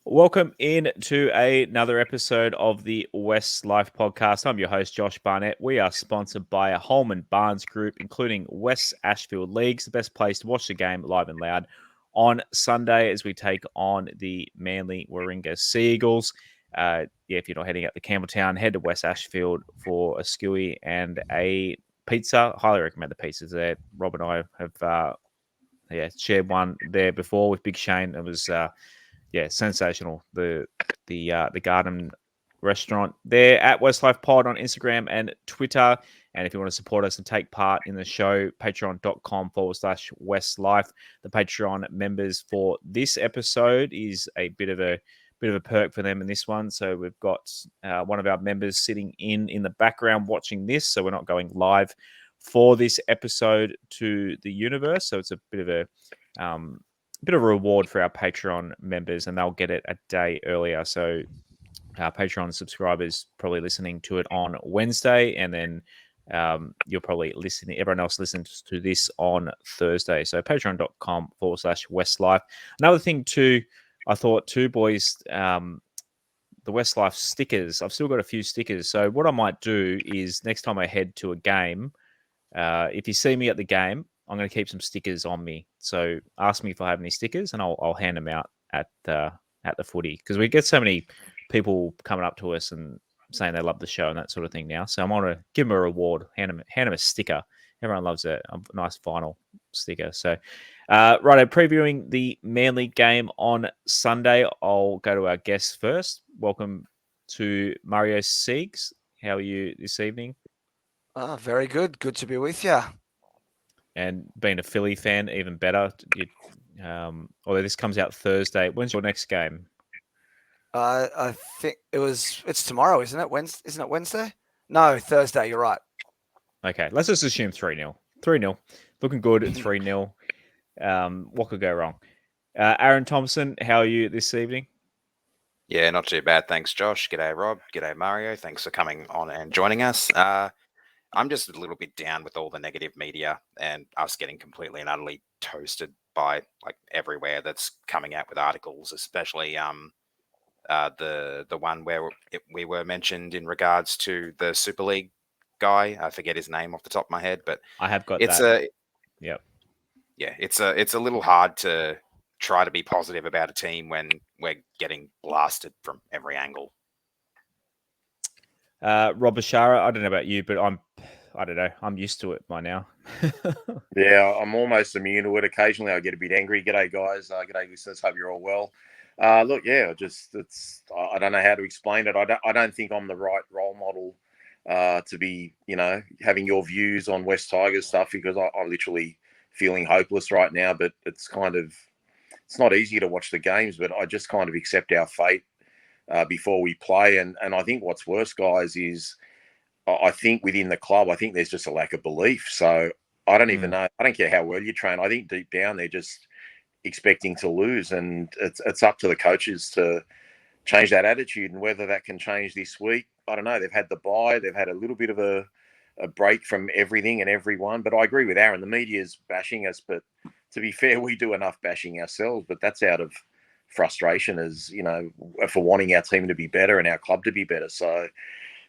Welcome in to another episode of the WestsLife podcast. I'm your host, Josh Barnett. We are sponsored by a Holman Barnes Group, including West Ashfield Leagues, the best place to watch the game live and loud on Sunday as we take on the Manly Warringah Seagulls. If you're not heading up to Campbelltown, head to West Ashfield for a skewy and a pizza. Highly recommend the pizzas there. Rob and I have shared one there before with Big Shane. It was sensational. The Garden restaurant there at WestsLife Pod on Instagram and Twitter. And if you want to support us and take part in the show, patreon.com/WestsLife. The Patreon members for this episode is a bit of a perk for them in this one. So we've got one of our members sitting in the background watching this. So we're not going live for this episode to the universe. So it's a bit of a reward for our Patreon members, and they'll get it a day earlier. So our Patreon subscribers probably listening to it on Wednesday, and then you're probably listening. Everyone else listens to this on Thursday. So patreon.com/WestLife. Another thing too, I thought too, boys, the WestLife stickers. I've still got a few stickers. So what I might do is next time I head to a game, if you see me at the game, I'm going to keep some stickers on me. So ask me if I have any stickers, and I'll hand them out at the footy, because we get so many people coming up to us and saying they love the show and that sort of thing now. So I'm going to give them a reward, hand them a sticker. Everyone loves a nice vinyl sticker. So, righto, previewing the Manly game on Sunday. I'll go to our guests first. Welcome to Mario Seags. How are you this evening? Very good. Good to be with you. And being a Philly fan, even better. Although this comes out Thursday. When's your next game? I think it's tomorrow, isn't it? Isn't it Wednesday? No, Thursday. You're right. Okay, let's just assume 3-0. 3-0. Looking good at 3-0. What could go wrong? Aaron Thompson, how are you this evening? Yeah, not too bad. Thanks, Josh. G'day, Rob. G'day, Mario. Thanks for coming on and joining us. I'm just a little bit down with all the negative media and us getting completely and utterly toasted by like everywhere that's coming out with articles, especially the one where we were mentioned in regards to the Super League guy. I forget his name off the top of my head, but I have got it's that. Yep. Yeah, it's a little hard to try to be positive about a team when we're getting blasted from every angle. Rob Bashara, I don't know about you, but I don't know. I'm used to it by now. Yeah, I'm almost immune to it. Occasionally I get a bit angry. G'day, guys. G'day, listeners. Hope you're all well. Look, yeah, I don't know how to explain it. I don't think I'm the right role model to be, having your views on West Tigers stuff, because I'm literally feeling hopeless right now. But it's not easy to watch the games, but I just kind of accept our fate before we play. And I think what's worse, guys, is I think within the club, I think there's just a lack of belief. So I don't even know. I don't care how well you train. I think deep down they're just expecting to lose, and it's up to the coaches to change that attitude. And whether that can change this week, I don't know. They've had the bye. They've had a little bit of a break from everything and everyone. But I agree with Aaron. The media's bashing us, but to be fair, we do enough bashing ourselves. But that's out of frustration, as for wanting our team to be better and our club to be better. So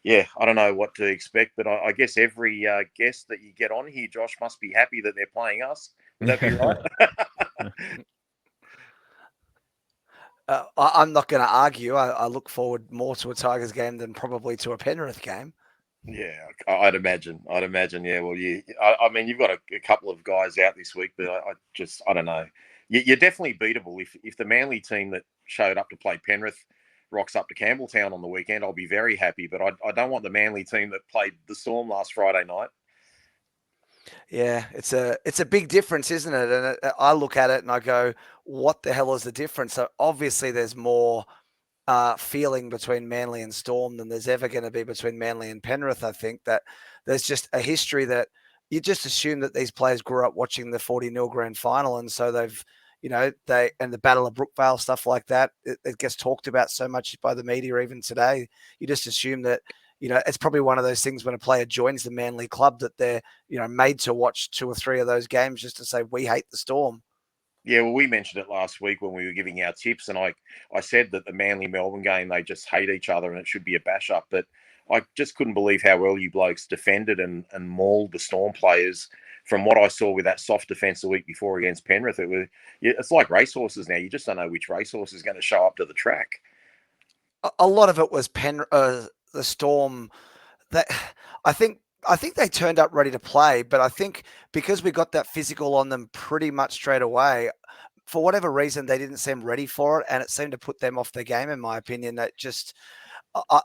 yeah, I don't know what to expect, but I guess every guest that you get on here, Josh, must be happy that they're playing us. Would that be right? I'm not going to argue. I look forward more to a Tigers game than probably to a Penrith game. Yeah, I'd imagine. Yeah, well, I mean, you've got a couple of guys out this week, but I don't know. You're definitely beatable. If the Manly team that showed up to play Penrith rocks up to Campbelltown on the weekend, I'll be very happy. But I don't want the Manly team that played the Storm last Friday night. Yeah, it's a big difference, isn't it? And I look at it and I go, what the hell is the difference? So obviously there's more feeling between Manly and Storm than there's ever going to be between Manly and Penrith. I think that there's just a history that you just assume that these players grew up watching the 40-0 grand final, and so they've, and the Battle of Brookvale, stuff like that, it gets talked about so much by the media even today. You just assume that, it's probably one of those things when a player joins the Manly club that they're, made to watch 2 or 3 of those games just to say, we hate the Storm. Yeah, well, we mentioned it last week when we were giving our tips, and I said that the Manly Melbourne game, they just hate each other and it should be a bash up. But I just couldn't believe how well you blokes defended and mauled the Storm players. From what I saw with that soft defence the week before against Penrith, it's like racehorses now. You just don't know which racehorse is going to show up to the track. A lot of it was the Storm. That I think they turned up ready to play, but I think because we got that physical on them pretty much straight away, for whatever reason, they didn't seem ready for it, and it seemed to put them off their game, in my opinion. That just,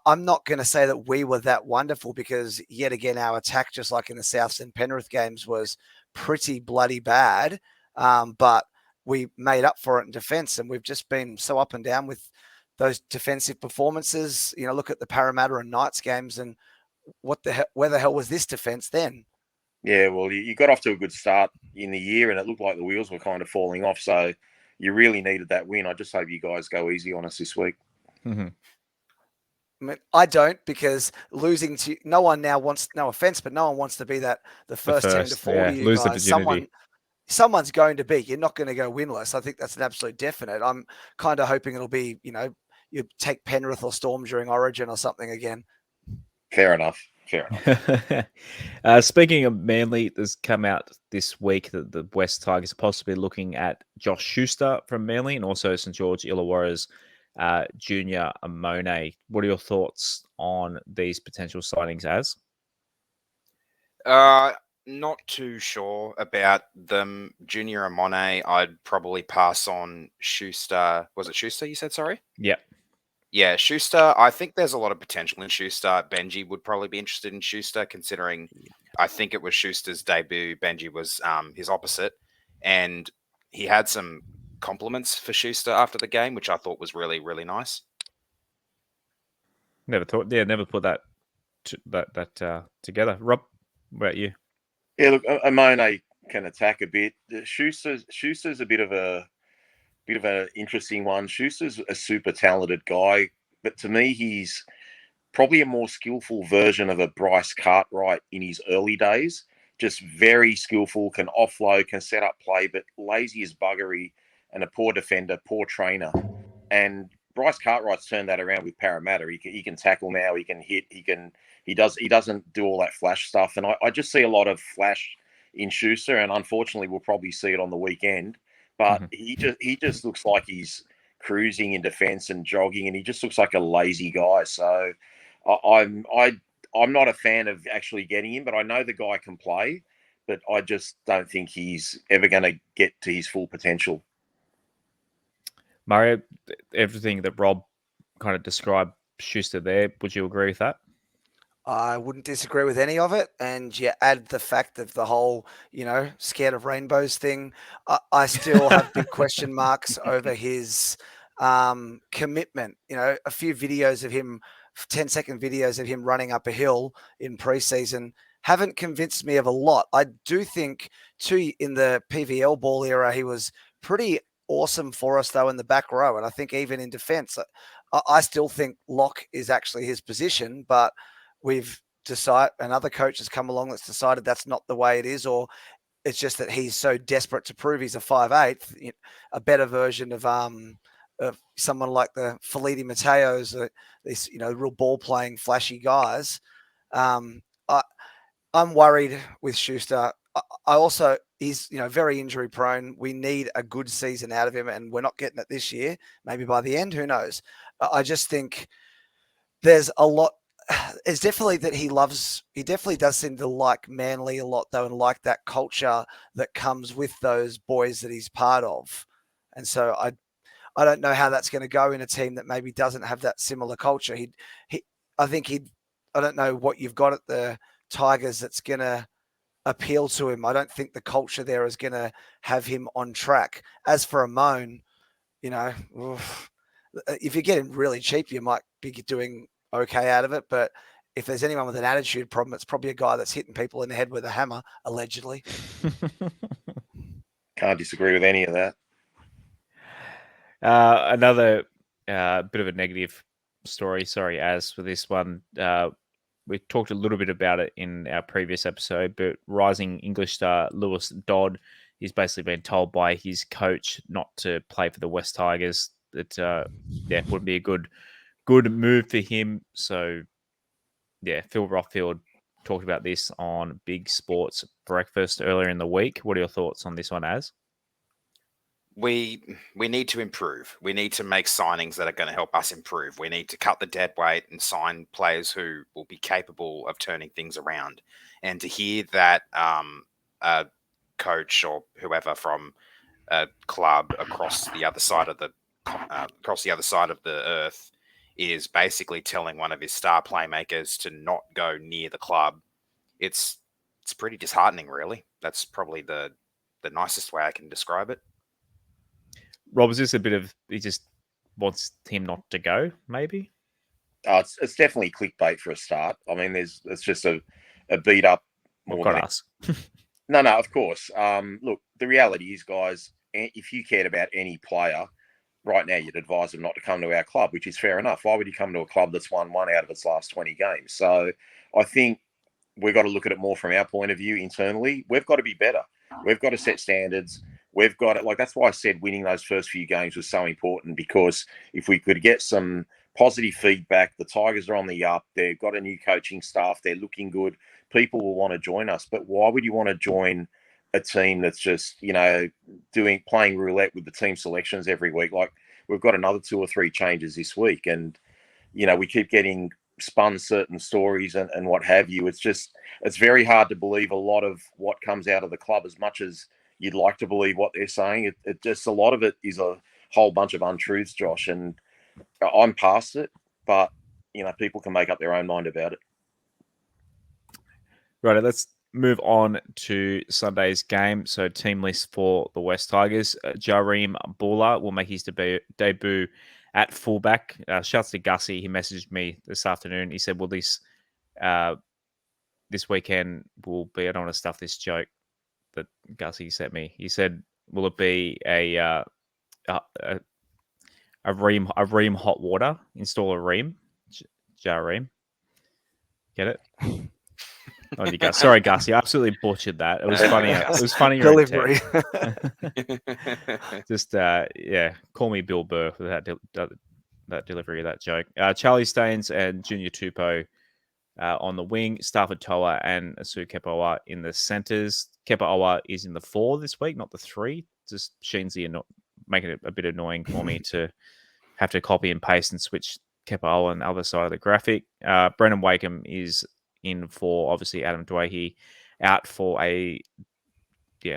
I'm not going to say that we were that wonderful, because yet again, our attack, just like in the Souths and Penrith games, was pretty bloody bad. But we made up for it in defence, and we've just been so up and down with those defensive performances. You know, look at the Parramatta and Knights games, and where the hell was this defence then? Yeah, well, you got off to a good start in the year, and it looked like the wheels were kind of falling off. So you really needed that win. I just hope you guys go easy on us this week. Mm-hmm. I mean, I don't, because losing to no one now wants. No offense, but no one wants to be the first team to fall to you lose guys. the virginity. Someone's going to be. You're not going to go winless. I think that's an absolute definite. I'm kind of hoping it'll be, you take Penrith or Storm during Origin or something again. Fair enough. Speaking of Manly, there's come out this week that the West Tigers are possibly looking at Josh Schuster from Manly, and also St George Illawarra's Junior Amone. What are your thoughts on these potential signings, Az? Not too sure about them. Junior Amone, I'd probably pass on Schuster. Was it Schuster you said, sorry? Yeah. Yeah, Schuster, I think there's a lot of potential in Schuster. Benji would probably be interested in Schuster, considering I think it was Schuster's debut. Benji was his opposite, and he had some compliments for Schuster after the game, which I thought was really, really nice. Never put that together. Rob, what about you? Yeah, look, Amone can attack a bit. Schuster's a bit of an interesting one. Schuster's a super talented guy, but to me, he's probably a more skillful version of a Bryce Cartwright in his early days. Just very skillful, can offload, can set up play, but lazy as buggery and a poor defender, poor trainer. And Bryce Cartwright's turned that around with Parramatta. He can tackle now. He can hit. He doesn't do all that flash stuff. And I just see a lot of flash in Schuster, and unfortunately, we'll probably see it on the weekend. But he just looks like he's cruising in defence and jogging, and he just looks like a lazy guy. So I'm not a fan of actually getting him, but I know the guy can play, but I just don't think he's ever going to get to his full potential. Mario, everything that Rob kind of described Schuster there, would you agree with that? I wouldn't disagree with any of it. And you add the fact of the whole, scared of rainbows thing. I still have big question marks over his commitment. A few videos of him, 10-second videos of him running up a hill in preseason haven't convinced me of a lot. I do think, too, in the PVL ball era, he was pretty awesome for us, though, in the back row. And I think even in defense, I still think lock is actually his position, but we've decided, another coach has come along that's decided that's not the way it is, or it's just that he's so desperate to prove he's a 5'8", a better version of someone like the Felipe Mateos, these real ball playing flashy guys. I'm worried with Schuster. I also, he's very injury prone. We need a good season out of him, and we're not getting it this year. Maybe by the end, who knows? I just think there's a lot. It's definitely that he definitely does seem to like Manly a lot, though, and like that culture that comes with those boys that he's part of. And so I don't know how that's going to go in a team that maybe doesn't have that similar culture. I don't know what you've got at the Tigers that's going to appeal to him. I don't think the culture there is going to have him on track. As for Amone, if you get him really cheap, you might be doing okay out of it. But if there's anyone with an attitude problem, it's probably a guy that's hitting people in the head with a hammer, allegedly. Can't disagree with any of that. Another bit of a negative story. Sorry, Az, for this one. We talked a little bit about it in our previous episode, but rising English star Lewis Dodd he's basically been told by his coach not to play for the West Tigers. That wouldn't be a good move for him. So yeah, Phil Rothfield talked about this on Big Sports Breakfast earlier in the week. What are your thoughts on this one, Az? We need to improve. We need to make signings that are going to help us improve. We need to cut the dead weight and sign players who will be capable of turning things around. And to hear that a coach or whoever from a club across the other side of the earth is basically telling one of his star playmakers to not go near the club, it's pretty disheartening, really. That's probably the nicest way I can describe it. Rob, is this a bit of he just wants him not to go? Maybe. It's definitely clickbait for a start. I mean, it's just a beat up. More got us. No, of course. Look, the reality is, guys, if you cared about any player right now, you'd advise them not to come to our club, which is fair enough. Why would you come to a club that's won 1 out of its last 20 games? So I think we've got to look at it more from our point of view internally. We've got to be better. We've got to set standards. We've got it. Like, that's why I said winning those first few games was so important, because if we could get some positive feedback, the Tigers are on the up. They've got a new coaching staff. They're looking good. People will want to join us. But why would you want to join a team that's just, playing roulette with the team selections every week? Like, we've got another 2 or 3 changes this week, and we keep getting spun certain stories and what have you. It's very hard to believe a lot of what comes out of the club, as much as you'd like to believe what they're saying. It just, a lot of it is a whole bunch of untruths, Josh, and I'm past it, but people can make up their own mind about it. Right, let's move on to Sunday's game. So, team list for the West Tigers. Jareem Bula will make his debut at fullback. Shouts to Gussie. He messaged me this afternoon. He said, "Well, this weekend will be." I don't want to stuff this joke that Gussie sent me. He said, "Will it be a ream hot water? Install a ream, Jareem? Get it?" Oh, you go. Sorry, Gus. You absolutely butchered that. It was funny. It was funnier delivery. Just call me Bill Burr for that delivery of that joke. Charlie Staines and Junior Tupou on the wing. Stafford Toa and Asu Kepaoa in the centres. Kepaoa is in the 4 this week, not the 3. Just Sheensy and not making it a bit annoying for me to have to copy and paste and switch Kepaoa on the other side of the graphic. Brendan Wakeham is in for, obviously, Adam Dwayne out for a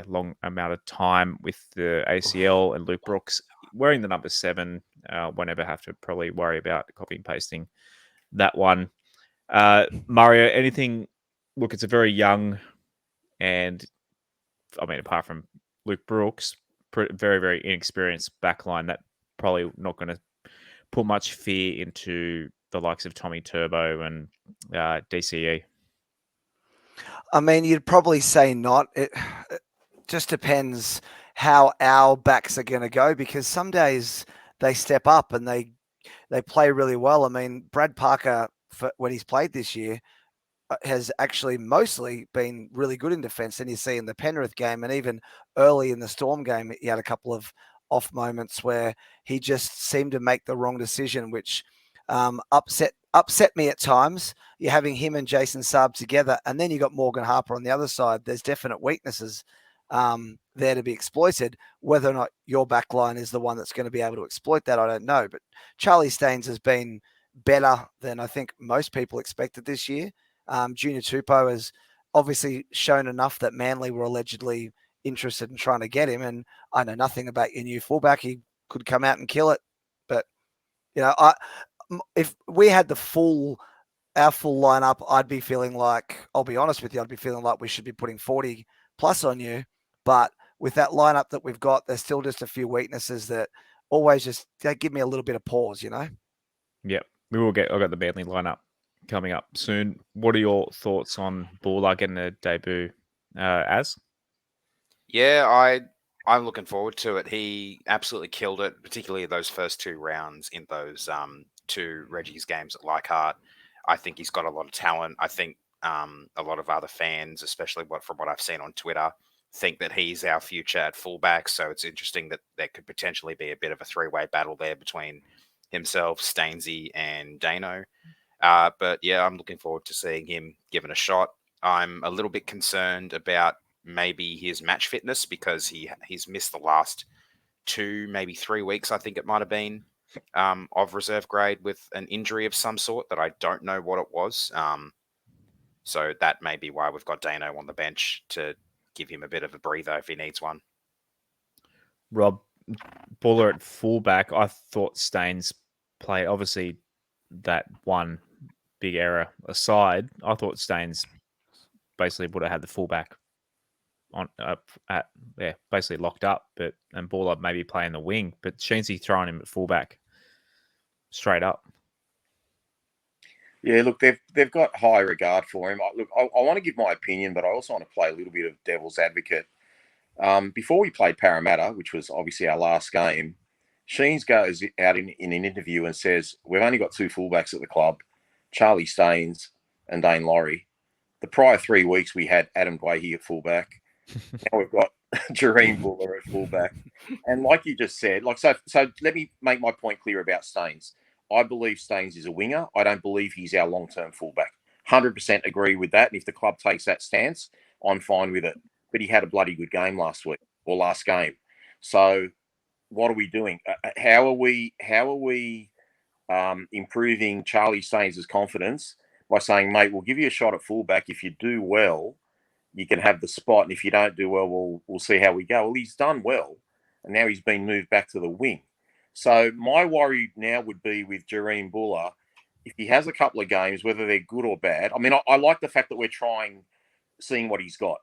long amount of time with the ACL, and Luke Brooks wearing the number 7. Won't ever have to probably worry about copy and pasting that one. Mario, anything? Look, it's a very young, and I mean, apart from Luke Brooks, very, very inexperienced backline that probably not going to put much fear into the likes of Tommy Turbo and DCE. I mean, you'd probably say not. It just depends how our backs are going to go, because some days they step up and they play really well. I mean, Brad Parker, when he's played this year, has actually mostly been really good in defence. And you see in the Penrith game, and even early in the Storm game, he had a couple of off moments where he just seemed to make the wrong decision, which upset me at times. You're having him and Jason Saab together, and then you got Morgan Harper on the other side. There's definite weaknesses there to be exploited. Whether or not your backline is the one that's going to be able to exploit that, I don't know. But Charlie Staines has been better than I think most people expected this year. Junior Tupou has obviously shown enough that Manly were allegedly interested in trying to get him. And I know nothing about your new fullback. He could come out and kill it. But, if we had our full lineup, I'd be feeling like, I'll be honest with you, I'd be feeling like we should be putting 40 plus on you. But with that lineup that we've got, there's still just a few weaknesses that always just give me a little bit of pause, Yep. I've got the Manly lineup coming up soon. What are your thoughts on Bula getting a debut, Az? Yeah, I'm looking forward to it. He absolutely killed it, particularly those first 2 rounds in those 2 Reggie's games at Leichhardt. I think he's got a lot of talent. I think a lot of other fans, especially from what I've seen on Twitter, think that he's our future at fullback. So it's interesting that there could potentially be a bit of a three-way battle there between himself, Stainsy, and Dano. But yeah, I'm looking forward to seeing him given a shot. I'm a little bit concerned about maybe his match fitness because he's missed the last 2, maybe 3 weeks, I think it might have been, of reserve grade with an injury of some sort that I don't know what it was. So that may be why we've got Dano on the bench to give him a bit of a breather if he needs one. Rob, Buller at fullback, I thought Staines play, obviously that one big error aside, I thought Staines basically would have had the fullback on basically locked up, and Buller maybe playing the wing, but Sheensy throwing him at fullback straight up. Yeah, look, they've got high regard for him. I want to give my opinion, but I also want to play a little bit of devil's advocate. Before we played Parramatta, which was obviously our last game, Sheens goes out in an interview and says, we've only got 2 fullbacks at the club, Charlie Staines and Dane Laurie. The prior 3 weeks, we had Adam Dwayhe at fullback. Now we've got Jareem Buller at fullback. And like you just said, so let me make my point clear about Staines. I believe Staines is a winger. I don't believe he's our long-term fullback. 100% agree with that. And if the club takes that stance, I'm fine with it. But he had a bloody good game last week or last game. So what are we doing? How are we improving Charlie Staines' confidence by saying, mate, we'll give you a shot at fullback. If you do well, you can have the spot. And if you don't do well, we'll see how we go. Well, he's done well. And now he's been moved back to the wing. So my worry now would be with Jareem Buller, if he has a couple of games, whether they're good or bad. I mean, I like the fact that we're seeing what he's got.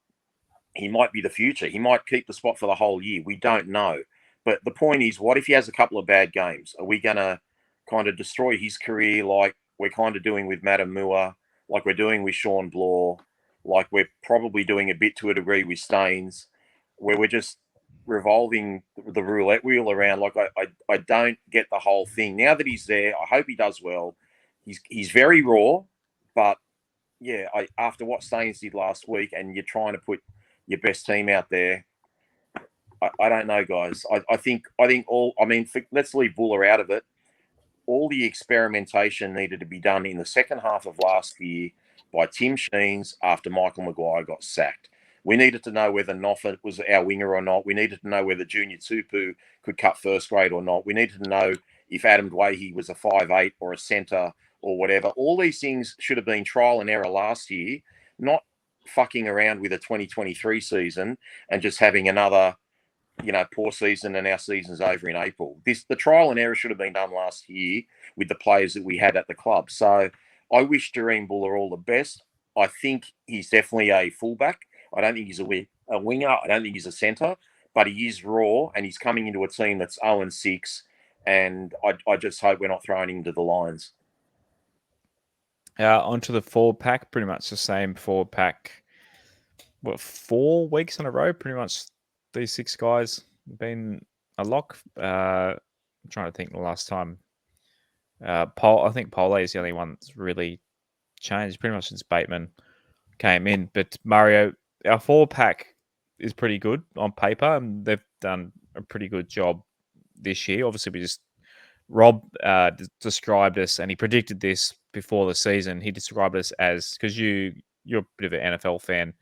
He might be the future. He might keep the spot for the whole year. We don't know. But the point is, what if he has a couple of bad games? Are we going to kind of destroy his career like we're kind of doing with Matamua, like we're doing with Sean Blaw, like we're probably doing a bit to a degree with Staines, where we're just revolving the roulette wheel around? Like I don't get the whole thing. Now that he's there, I hope he does well. He's very raw, but yeah, after what Staines did last week, and you're trying to put your best team out there, I don't know, guys. I think let's leave Buller out of it. All the experimentation needed to be done in the second half of last year by Tim Sheens after Michael Maguire got sacked. We needed to know whether Noffert was our winger or not. We needed to know whether Junior Tupu could cut first grade or not. We needed to know if Adam Dwayhe was a 5'8" or a centre or whatever. All these things should have been trial and error last year, not fucking around with a 2023 season and just having another, poor season, and our season's over in April. The trial and error should have been done last year with the players that we had at the club. So I wish Jareem Buller all the best. I think he's definitely a fullback. I don't think he's a winger. I don't think he's a centre, but he is raw, and he's coming into a team that's 0-6, and I just hope we're not throwing him to the Lions. Onto the forward pack, pretty much the same forward pack. 4 weeks in a row, pretty much these 6 guys have been a lock. I'm trying to think the last time. I think Pole is the only one that's really changed pretty much since Bateman came in. But Mario, our forward pack is pretty good on paper, and they've done a pretty good job this year. Obviously, Rob described us, and he predicted this before the season. He described us as, because you're a bit of an NFL fan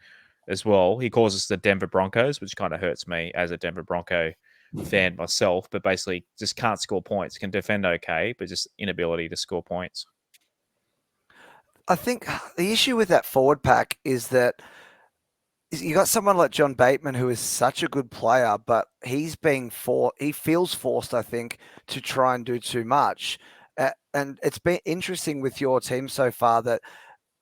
as well, he calls us the Denver Broncos, which kind of hurts me as a Denver Bronco fan myself, but basically just can't score points, can defend okay, but just inability to score points. I think the issue with that forward pack is that you got someone like John Bateman, who is such a good player, but he feels forced, I think, to try and do too much. And it's been interesting with your team so far that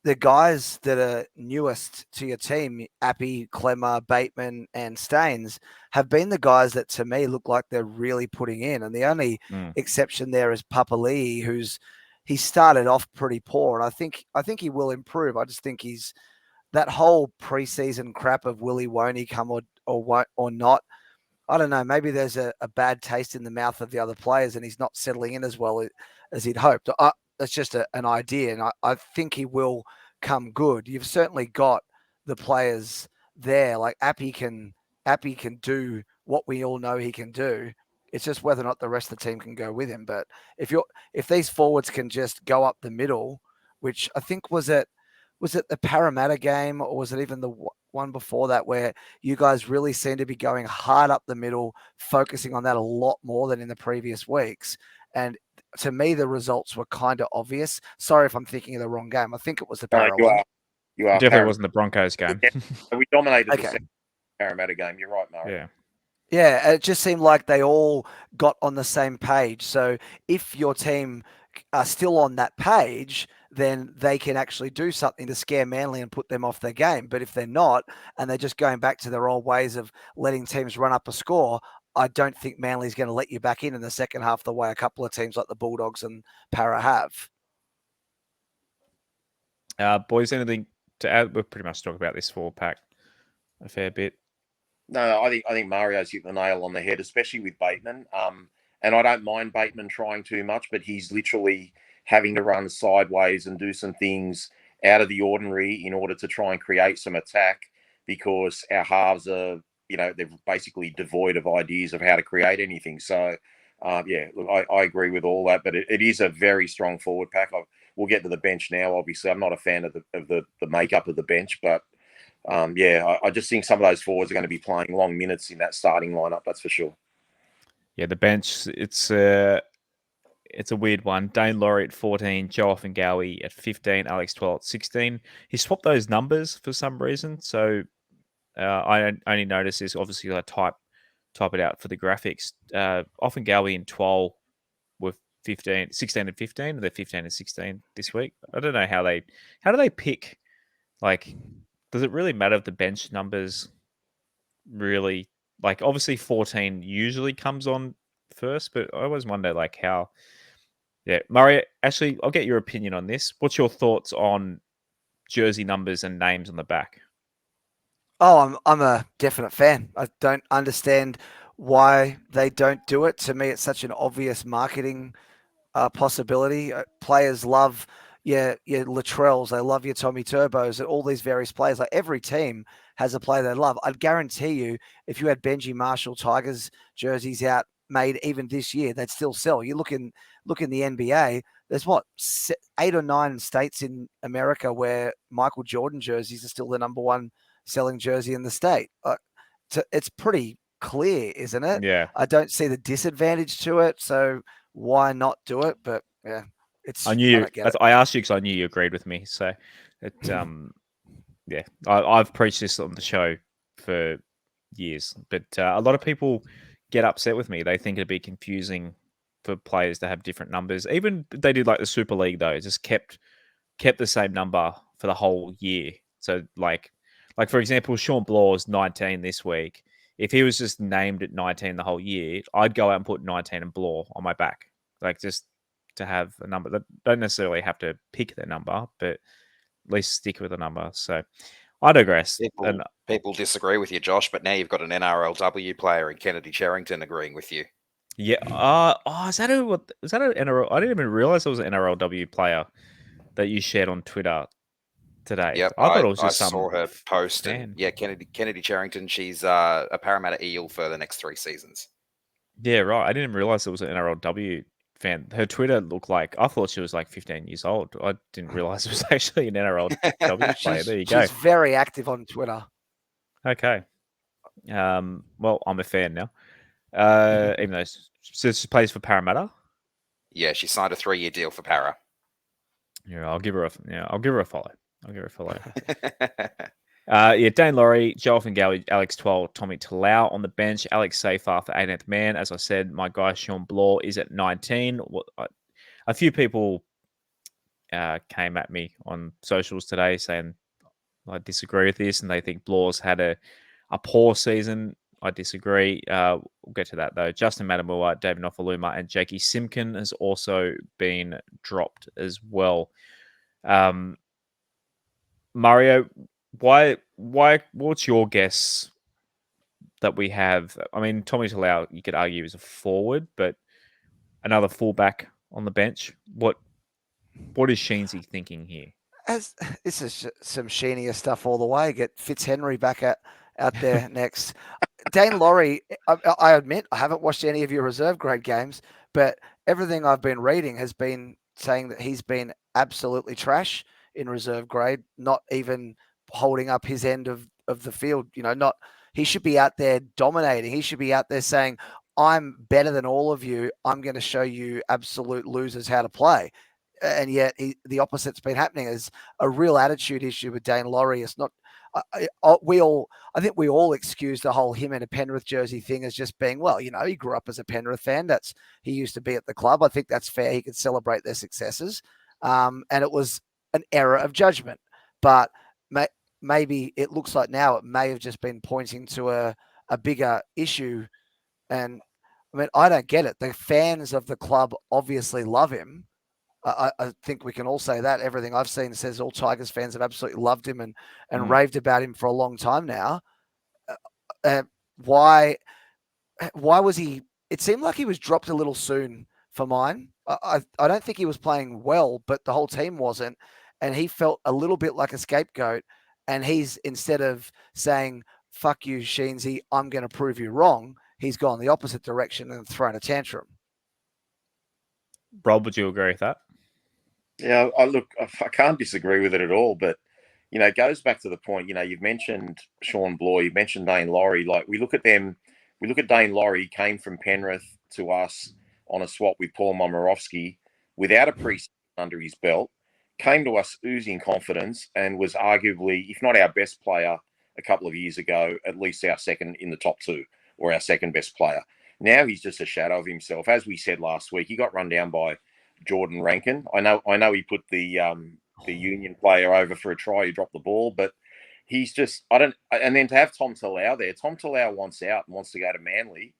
the guys that are newest to your team, Appy, Clemmer, Bateman, and Staines, have been the guys that to me look like they're really putting in. And the only exception there is Papali'i, he started off pretty poor, and I think he will improve. I just think that whole preseason crap of will he, won't he come or not. I don't know. Maybe there's a bad taste in the mouth of the other players, and he's not settling in as well as he'd hoped. That's just an idea, and I think he will come good. You've certainly got the players there. Like Appy can Appy can do what we all know he can do. It's just whether or not the rest of the team can go with him. But if these forwards can just go up the middle, which I think was it the Parramatta game, or was it even the one before that, where you guys really seem to be going hard up the middle, focusing on that a lot more than in the previous weeks. And to me, the results were kind of obvious. Sorry if I'm thinking of the wrong game. I think it was the Parra one. You are. Definitely wasn't the Broncos game. Yeah, we dominated the Okay. second Parramatta game. You're right, Mario. Yeah. Yeah, it just seemed like they all got on the same page. So if your team are still on that page, then they can actually do something to scare Manly and put them off their game. But if they're not, and they're just going back to their old ways of letting teams run up a score, I don't think Manly's going to let you back in the second half the way a couple of teams like the Bulldogs and Para have. Boys, anything to add? We've pretty much talked about this 4-pack a fair bit. No, I think Mario's hit the nail on the head, especially with Bateman. And I don't mind Bateman trying too much, but he's literally having to run sideways and do some things out of the ordinary in order to try and create some attack, because our halves are, they're basically devoid of ideas of how to create anything. So, look, I agree with all that, but it is a very strong forward pack. We'll get to the bench now. Obviously, I'm not a fan of the makeup of the bench, but I just think some of those forwards are going to be playing long minutes in that starting lineup. That's for sure. Yeah, the bench, it's a weird one. Dane Laurie at 14, Joe Offengowie at 15, Alex 12 at 16. He swapped those numbers for some reason, so I only noticed this. Obviously, I type it out for the graphics. Offengowie and 12 were 16 and 15. They're 15 and 16 this week. I don't know how do they pick? Like, does it really matter if the bench numbers really, like, obviously 14 usually comes on first, but I always wonder how. Yeah, Mario, actually, I'll get your opinion on this. What's your thoughts on jersey numbers and names on the back? Oh, I'm a definite fan. I don't understand why they don't do it. To me, it's such an obvious marketing possibility. Players love your Latrells, they love your Tommy Turbos, and all these various players. Like, every team has a player they love. I'd guarantee you, if you had Benji Marshall Tigers jerseys out made even this year, they'd still sell. You look in the NBA. There's 8 or 9 states in America where Michael Jordan jerseys are still the number one selling jersey in the state. It's pretty clear, isn't it? Yeah. I don't see the disadvantage to it, so why not do it? But yeah, I knew. don't get it. I asked you because I knew you agreed with me. So, yeah, I've preached this on the show for years, but a lot of people get upset with me. They think it'd be confusing for players to have different numbers. Even they did like the Super League though, just kept the same number for the whole year. So like for example, Sean Blaw's 19 this week. If he was just named at 19 the whole year, I'd go out and put 19 and Blaw on my back, like just to have a number. That don't necessarily have to pick their number, but at least stick with the number. So I digress. People disagree with you, Josh, but now you've got an NRLW player in Kennedy Cherrington agreeing with you. Yeah. Is that an NRL? I didn't even realize there was an NRLW player that you shared on Twitter today. Yep, I thought it was just I saw her post. fan. And yeah, Kennedy Cherrington. She's a Parramatta Eel for the next 3 seasons. Yeah, right. I didn't realize it was an NRLW fan. Her Twitter looked like, I thought she was like 15 years old. I didn't realize it was actually an NRLW player. There you go. She's very active on Twitter. Okay. Well, I'm a fan now. Even though she plays for Parramatta. Yeah, she signed a 3-year deal for Para. Yeah, I'll give her a follow. Dane Laurie, Joel Fingowie, Alex 12, Tommy Talau on the bench, Alex Safar for 18th man. As I said, my guy Sean Blaw is at 19. A few people came at me on socials today saying I disagree with this and they think Blaw's had a poor season. I disagree. We'll get to that though. Justin Matamua, David Nofaluma, and Jakey Simkin has also been dropped as well. Mario, why? What's your guess that we have? I mean, Tommy Talau, you could argue is a forward, but another fullback on the bench. What is Sheensy thinking here? This is some Sheenier stuff all the way. Get Fitzhenry back out there next. Dane Laurie, I admit I haven't watched any of your reserve grade games, but everything I've been reading has been saying that he's been absolutely trash in reserve grade, not even holding up his end of the field. He should be out there dominating. He should be out there saying, I'm better than all of you. I'm going to show you absolute losers how to play. And yet the opposite's been happening. Is a real attitude issue with Dane Laurie. It's not. I think we all excuse the whole him in a Penrith jersey thing as just being, well, he grew up as a Penrith fan. He used to be at the club. I think that's fair. He could celebrate their successes. And it was an error of judgment. But maybe it looks like now it may have just been pointing to a bigger issue. And I mean, I don't get it. The fans of the club obviously love him. I think we can all say that. Everything I've seen says all Tigers fans have absolutely loved him and raved about him for a long time now. Why was he? It seemed like he was dropped a little soon for mine. I don't think he was playing well, but the whole team wasn't. And he felt a little bit like a scapegoat. And he's, instead of saying, fuck you, Sheensy, I'm going to prove you wrong, he's gone the opposite direction and thrown a tantrum. Rob, would you agree with that? Yeah, I can't disagree with it at all. But, it goes back to the point, you've mentioned Sean Bloor, you mentioned Dane Laurie. Like, we look at Dane Laurie, came from Penrith to us on a swap with Paul Momirovski without a pre-season under his belt, came to us oozing confidence and was arguably, if not our best player a couple of years ago, at least our second in the top two or our second best player. Now he's just a shadow of himself. As we said last week, he got run down by Jordan Rankin. I know he put the Union player over for a try. He dropped the ball, but he's just and then to have Tom Talau there. Tom Talau wants out and wants to go to Manly.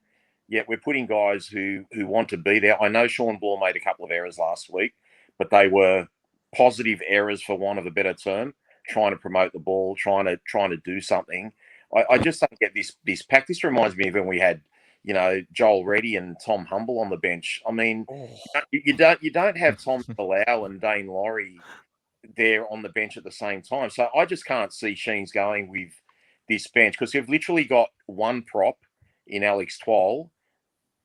Yet we're putting guys who want to be there. I know Sean Bloor made a couple of errors last week, but they were positive errors, for want of a better term. Trying to promote the ball, trying to do something. I just don't get this pack. This reminds me of when we had Joel Reddy and Tom Humble on the bench. I mean, you don't have Tom Talau and Dane Laurie there on the bench at the same time. So I just can't see Sheens going with this bench, because they've literally got one prop in Alex Twal,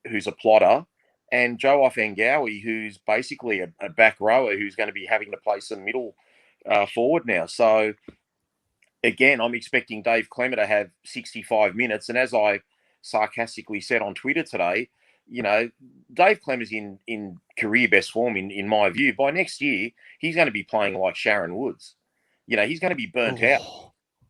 who's a plotter, and Joe Offengawi, who's basically a back rower who's going to be having to play some middle forward now. So again, I'm expecting Dave Klemmer to have 65 minutes. And as I sarcastically said on Twitter today, Dave Klemmer's in career best form, in my view. By next year, he's going to be playing like Sharon Woods. He's going to be burnt out.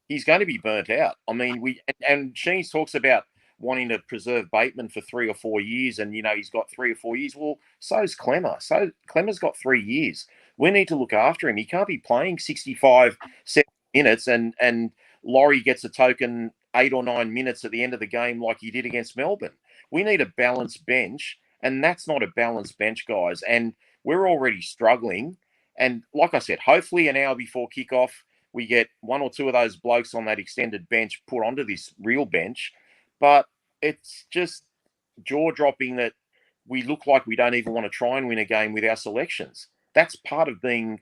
He's going to be burnt out. I mean, and Sheens talks about wanting to preserve Bateman for 3 or 4 years, and he's got 3 or 4 years. Well, so's Klemmer. So Klemmer's got 3 years. We need to look after him. He can't be playing 65, 70 minutes, and Laurie gets a token 8 or 9 minutes at the end of the game like he did against Melbourne. We need a balanced bench, and that's not a balanced bench, guys. And we're already struggling. And like I said, hopefully an hour before kickoff, we get 1 or 2 of those blokes on that extended bench put onto this real bench. But it's just jaw-dropping that we look like we don't even want to try and win a game with our selections. That's part of being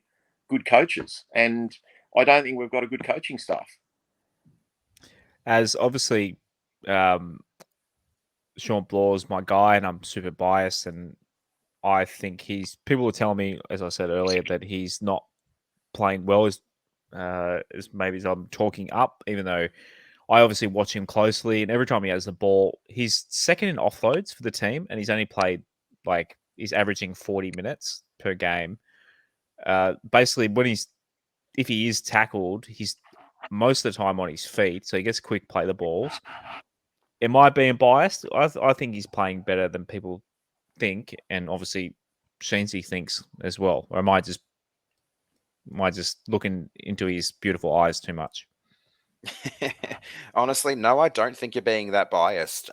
good coaches. And I don't think we've got a good coaching staff. As obviously, Sean Bloor's my guy, and I'm super biased, and I think people are telling me, as I said earlier, that he's not playing well as maybe as I'm talking up, even though I obviously watch him closely, and every time he has the ball, he's second in offloads for the team, and he's only played he's averaging 40 minutes per game. Basically, if he is tackled, he's most of the time on his feet, so he gets quick play the balls. Am I being biased? I think he's playing better than people think, and obviously Sheensy thinks as well. Or am I just looking into his beautiful eyes too much? Honestly, no, I don't think you're being that biased.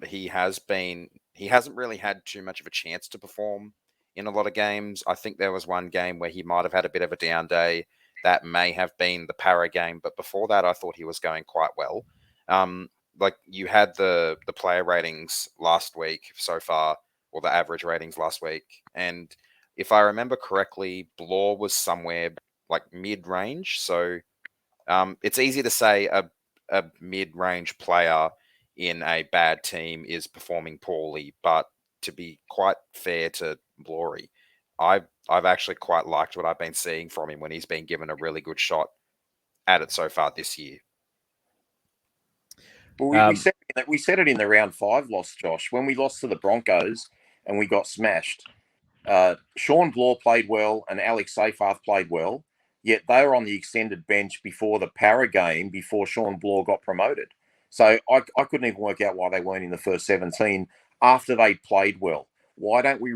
He hasn't really had too much of a chance to perform in a lot of games. I think there was one game where he might have had a bit of a down day. That may have been the Para game, but before that, I thought he was going quite well. Like you had the player ratings last week so far, or the average ratings last week, and if I remember correctly, Bloor was somewhere like mid-range. So it's easy to say a mid-range player in a bad team is performing poorly, but to be quite fair to Glory, I've actually quite liked what I've been seeing from him when he's been given a really good shot at it so far this year. Well, we said it in the round 5 loss, Josh, when we lost to the Broncos and we got smashed. Sean Bloor played well and Alex Seyfarth played well, yet they were on the extended bench before the Para game before Sean Bloor got promoted. So I couldn't even work out why they weren't in the first 17 after they played well. Why don't we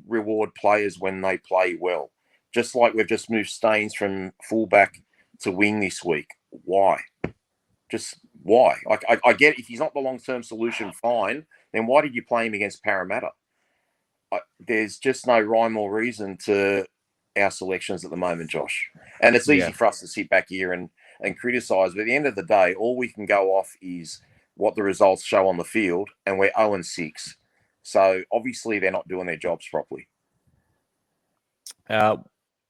reward players when they play well? Just like we've just moved Staines from fullback to wing this week. Why? Just why? I get if he's not the long-term solution, fine. Then why did you play him against Parramatta? There's just no rhyme or reason to our selections at the moment, Josh. And it's easy for us to sit back here and criticise. But at the end of the day, all we can go off is what the results show on the field, and we're 0-6. So obviously they're not doing their jobs properly.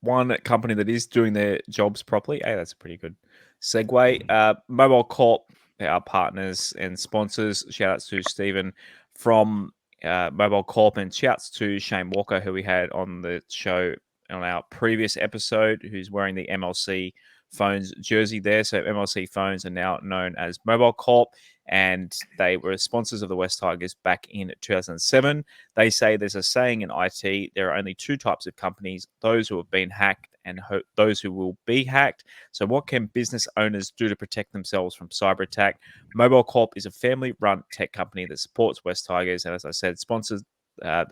One company that is doing their jobs properly. Hey, that's a pretty good segue. Mobile Corp, our partners and sponsors. Shout outs to Stephen from Mobile Corp, and shouts to Shane Walker, who we had on the show on our previous episode, who's wearing the MLC Phones jersey there. So MLC Phones are now known as Mobile Corp, and they were sponsors of the West Tigers back in 2007. They say there's a saying in IT, there are only two types of companies, those who have been hacked and those who will be hacked. So what can business owners do to protect themselves from cyber attack? Mobile Corp is a family-run tech company that supports West Tigers, and as I said, sponsors they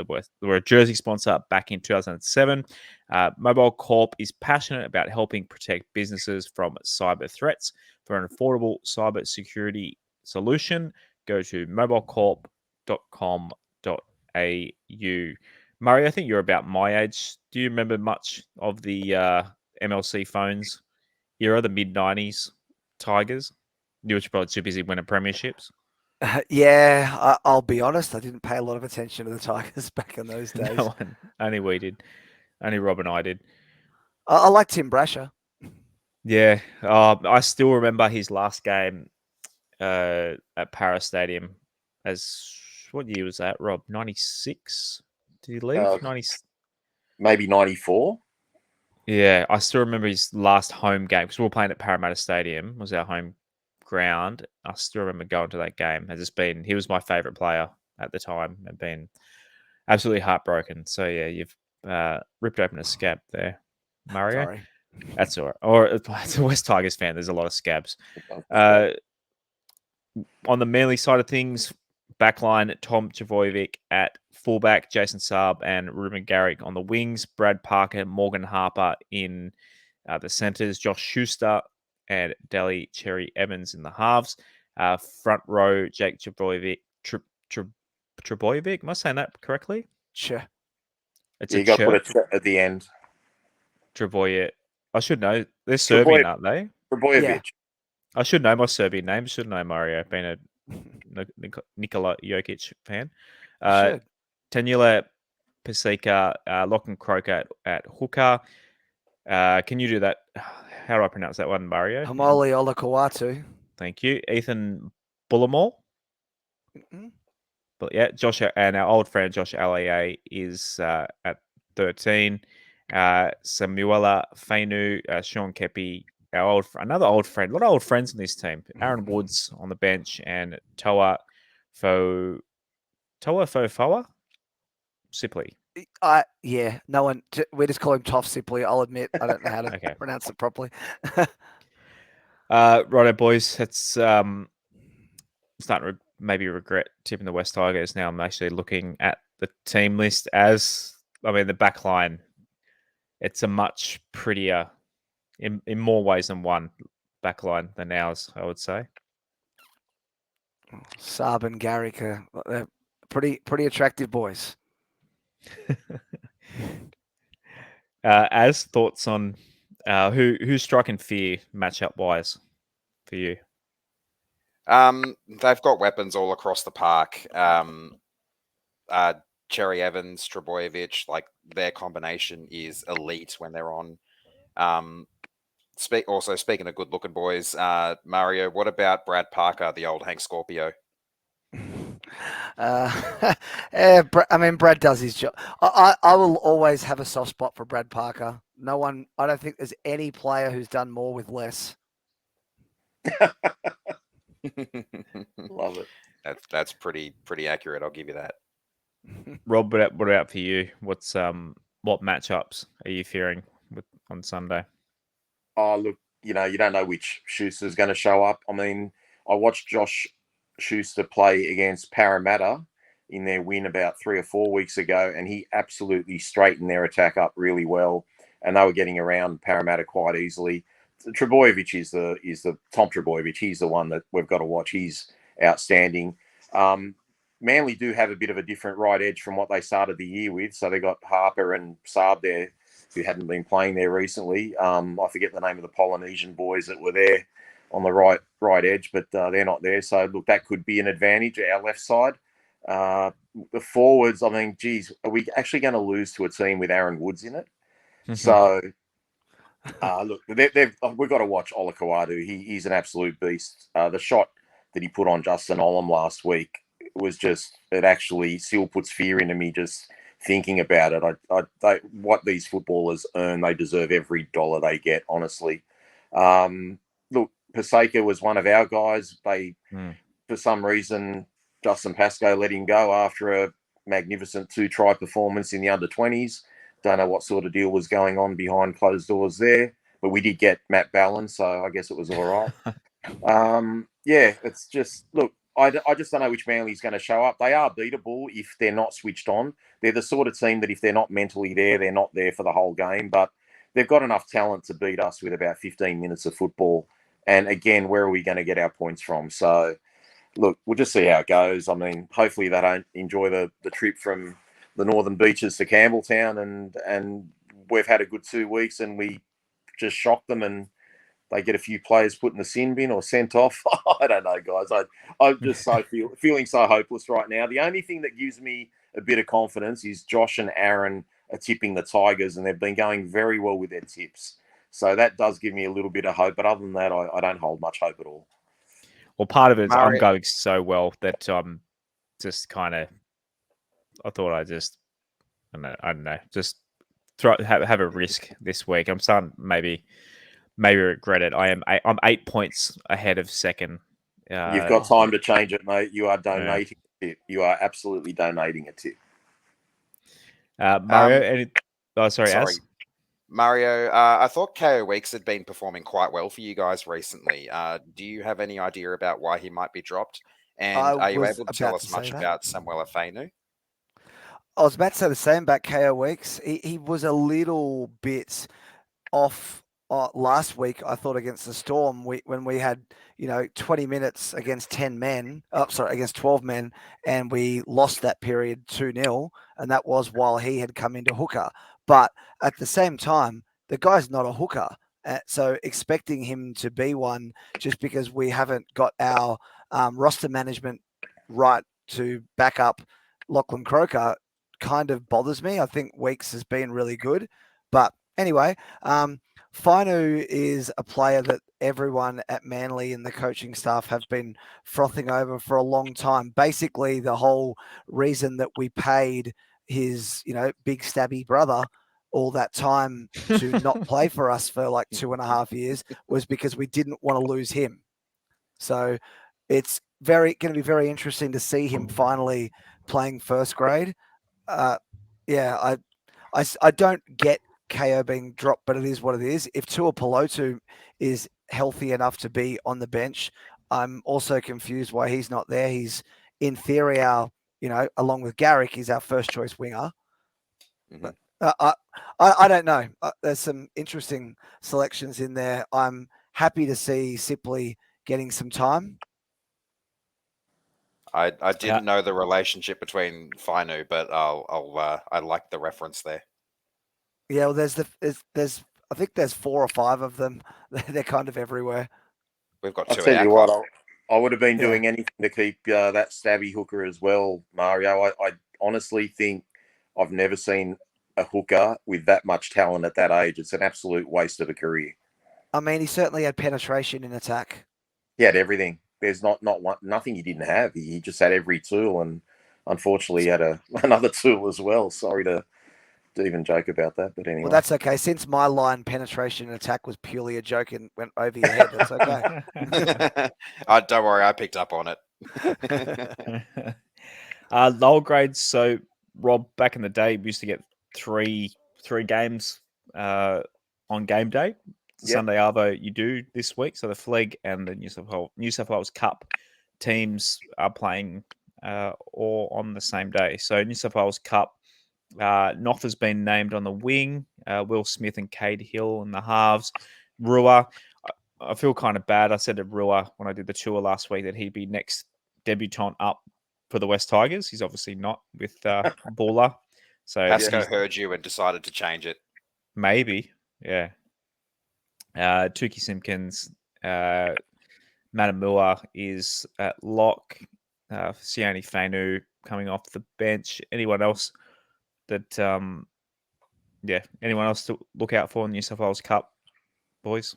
were a jersey sponsor back in 2007. Mobile Corp is passionate about helping protect businesses from cyber threats. For an affordable cyber security solution, go to mobilecorp.com.au. Murray, I think you're about my age. Do you remember much of the MLC Phones era, the mid-90s Tigers? You were probably too busy winning premierships. Yeah, I'll be honest. I didn't pay a lot of attention to the Tigers back in those days. No one, only we did. Only Rob and I did. I like Tim Brasher. Yeah, I still remember his last game at Para Stadium. As what year was that, Rob? 96? Did he leave? 90? Maybe 94. Yeah, I still remember his last home game because we were playing at Parramatta Stadium. Was our home ground. I still remember going to that game. He was my favourite player at the time and been absolutely heartbroken. So yeah, you've ripped open a scab there, Mario. Sorry. That's all right. Or as a West Tigers fan, there's a lot of scabs. On the Manly side of things, backline, Tom Trbojevic at fullback, Jason Saab and Ruben Garrick on the wings, Brad Parker, Morgan Harper in the centres, Josh Schuster and Deli Cherry Evans in the halves. Front row, Jake Trbojevic. Trbojevic, am I saying that correctly? Sure. You got to put a at the end. Trbojevic. I should know. They're Serbian, aren't they? Trbojevic. Yeah. I should know my Serbian name. Should know Mario, being a Nikola Jokic fan. Tanula Paseka, Lachlan Croker at hooker. Can you do that? How do I pronounce that one, Mario? Hamoli Olakawatu. Thank you. Ethan Bullimore. Mm-hmm. But yeah, Josh and our old friend Josh Allier is at 13. Samuela Fainu, Sean Kepi, another old friend. A lot of old friends in this team. Aaron Woods on the bench and Toa Fofoa Sipley. No one. We just call him Toff Sipley. I'll admit I don't know how to pronounce it properly. Righto, boys. It's starting to maybe regret tipping the West Tigers. Now I'm actually looking at the team list the back line. It's a much prettier, in more ways than one, back line than ours, I would say. Saab and Garrick are they're pretty attractive boys. As thoughts on who's striking fear matchup wise for you? They've got weapons all across the park. Cherry Evans, Trbojevic, like their combination is elite when they're on. Speaking of good-looking boys, Mario, what about Brad Parker, the old Hank Scorpio? I mean, Brad does his job. I will always have a soft spot for Brad Parker. I don't think there's any player who's done more with less. Love it. That's pretty accurate. I'll give you that. Rob, what about for you? What matchups are you fearing on Sunday? Oh, look, you don't know which Schuster's going to show up. I mean, I watched Josh Schuster play against Parramatta in their win about 3 or 4 weeks ago, and he absolutely straightened their attack up really well, and they were getting around Parramatta quite easily. Trebojevic is the Tom Trebojevic. He's the one that we've got to watch. He's outstanding. Manly do have a bit of a different right edge from what they started the year with. So they got Harper and Saab there, who hadn't been playing there recently. I forget the name of the Polynesian boys that were there on the right edge, but they're not there. So look, that could be an advantage our left side. The forwards, I mean, geez, are we actually going to lose to a team with Aaron Woods in it? So look, we've got to watch Ola Kawadu. He's an absolute beast. The shot that he put on Justin Olam last week was it actually still puts fear into me just thinking about it. What these footballers earn, they deserve every dollar they get, honestly. Look, Paseka was one of our guys. For some reason, Justin Pascoe let him go after a magnificent 2-try performance in the under-20s. Don't know what sort of deal was going on behind closed doors there, but we did get Matt Ballin, so I guess it was all right. Yeah, it's just, look, I just don't know which Manly's going to show up. They are beatable if they're not switched on. They're the sort of team that if they're not mentally there, they're not there for the whole game. But they've got enough talent to beat us with about 15 minutes of football. And again, where are we going to get our points from? So, look, we'll just see how it goes. I mean, hopefully they don't enjoy the trip from the northern beaches to Campbelltown. And we've had a good 2 weeks and we just shocked them and they get a few players put in the sin bin or sent off. I don't know, guys. I'm just feeling so hopeless right now. The only thing that gives me a bit of confidence is Josh and Aaron are tipping the Tigers, and they've been going very well with their tips. So that does give me a little bit of hope. But other than that, I don't hold much hope at all. Well, part of it is I'm Mario- going so well that just kind of I thought I don't know, just have a risk this week. I'm starting maybe regret it. I'm 8 points ahead of second. You've got time to change it, mate. You are donating a tip. You are absolutely donating a tip. Mario, sorry. Mario, I thought KO Weeks had been performing quite well for you guys recently. Do you have any idea about why he might be dropped? And are you able to tell us much about Samuel Afenu? I was about to say the same about KO Weeks. He was a little bit off last week, I thought, against the Storm, when we had 20 minutes against 10 men. Against 12 men, and we lost that period 2-0, and that was while he had come into hooker. But at the same time, the guy's not a hooker, so expecting him to be one just because we haven't got our roster management right to back up Lachlan Croker kind of bothers me. I think Weeks has been really good, but anyway, Fainu is a player that everyone at Manly and the coaching staff have been frothing over for a long time. Basically, the whole reason that we paid his, big stabby brother all that time to not play for us for like 2.5 years was because we didn't want to lose him. So it's going to be very interesting to see him finally playing first grade. I don't get KO being dropped, but it is what it is. If Tua Pelotu is healthy enough to be on the bench, I'm also confused why he's not there. He's in theory along with Garrick, he's our first choice winger. Mm-hmm. But I don't know. There's some interesting selections in there. I'm happy to see Sipley getting some time. I didn't know the relationship between Fainu, but I like the reference there. Yeah, well, there's I think there's 4 or 5 of them. They're kind of everywhere. We've got 2. I'll tell you what, I would have been doing anything to keep that stabby hooker as well, Mario. I honestly think I've never seen a hooker with that much talent at that age. It's an absolute waste of a career. I mean, he certainly had penetration in attack. He had everything. There's nothing he didn't have. He just had every tool, and unfortunately, he had another tool as well. Sorry to even joke about that, but anyway. Well, that's okay. Since my line penetration and attack was purely a joke and went over your head, that's okay. Don't worry, I picked up on it. Lower grades. So, Rob, back in the day, we used to get three games on game day. Yep. Sunday Arvo, you do this week. So the Fleg and the New South Wales Cup teams are playing all on the same day. So New South Wales Cup, Noff has been named on the wing. Will Smith and Cade Hill in the halves. Rua, I feel kind of bad. I said to Rua when I did the tour last week that he'd be next debutant up for the West Tigers. He's obviously not with Baller. So Pasco heard you and decided to change it. Maybe, yeah. Tukey Simpkins, Matamua is at lock. Sione Fainu coming off the bench. Anyone else that, anyone else to look out for in the New South Wales Cup, boys?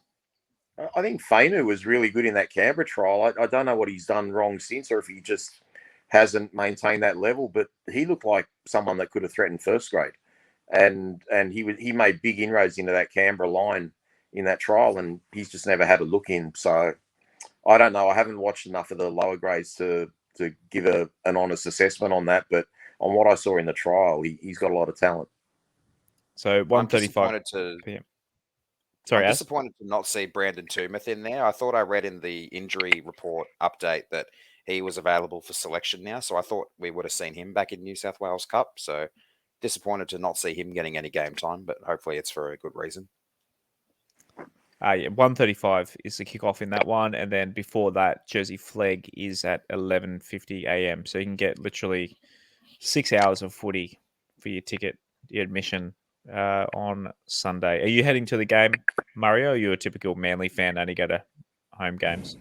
I think Fainu was really good in that Canberra trial. I don't know what he's done wrong since, or if he just hasn't maintained that level. But he looked like someone that could have threatened first grade, and he made big inroads into that Canberra line in that trial, and he's just never had a look in. So I don't know. I haven't watched enough of the lower grades to give an honest assessment on that. But on what I saw in the trial, he's got a lot of talent. So 1:35 p.m. Sorry, I'm disappointed to not see Brandon Toomuth in there. I thought I read in the injury report update that he was available for selection now, so I thought we would have seen him back in New South Wales Cup. So disappointed to not see him getting any game time, but hopefully it's for a good reason. 1:35 is the kickoff in that one, and then before that, Jersey Fleg is at 11:50 a.m. So you can get literally 6 hours of footy for your ticket, your admission on Sunday. Are you heading to the game, Mario? Or are you a typical Manly fan, only go to home games?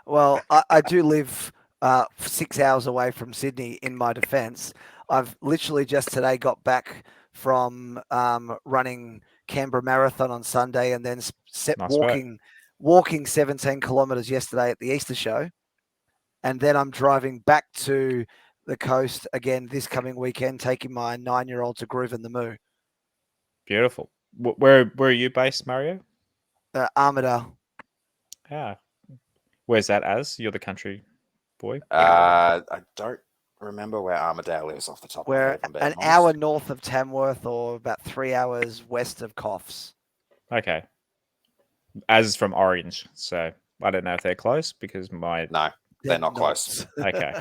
Well, I do live 6 hours away from Sydney. In my defence, I've literally just today got back from running Canberra Marathon on Sunday, and then walking 17 kilometres yesterday at the Easter show, and then I'm driving back to the coast again this coming weekend, taking my 9-year-old to Groove in the Moo. Beautiful. Where are you based, Mario? Armidale. Ah, where's that? As you're the country boy. I don't remember where Armidale is off the top of my head. We're an hour north of Tamworth, or about 3 hours west of Coffs. Okay. As from Orange, so I don't know if they're close because no, they're not close. Okay.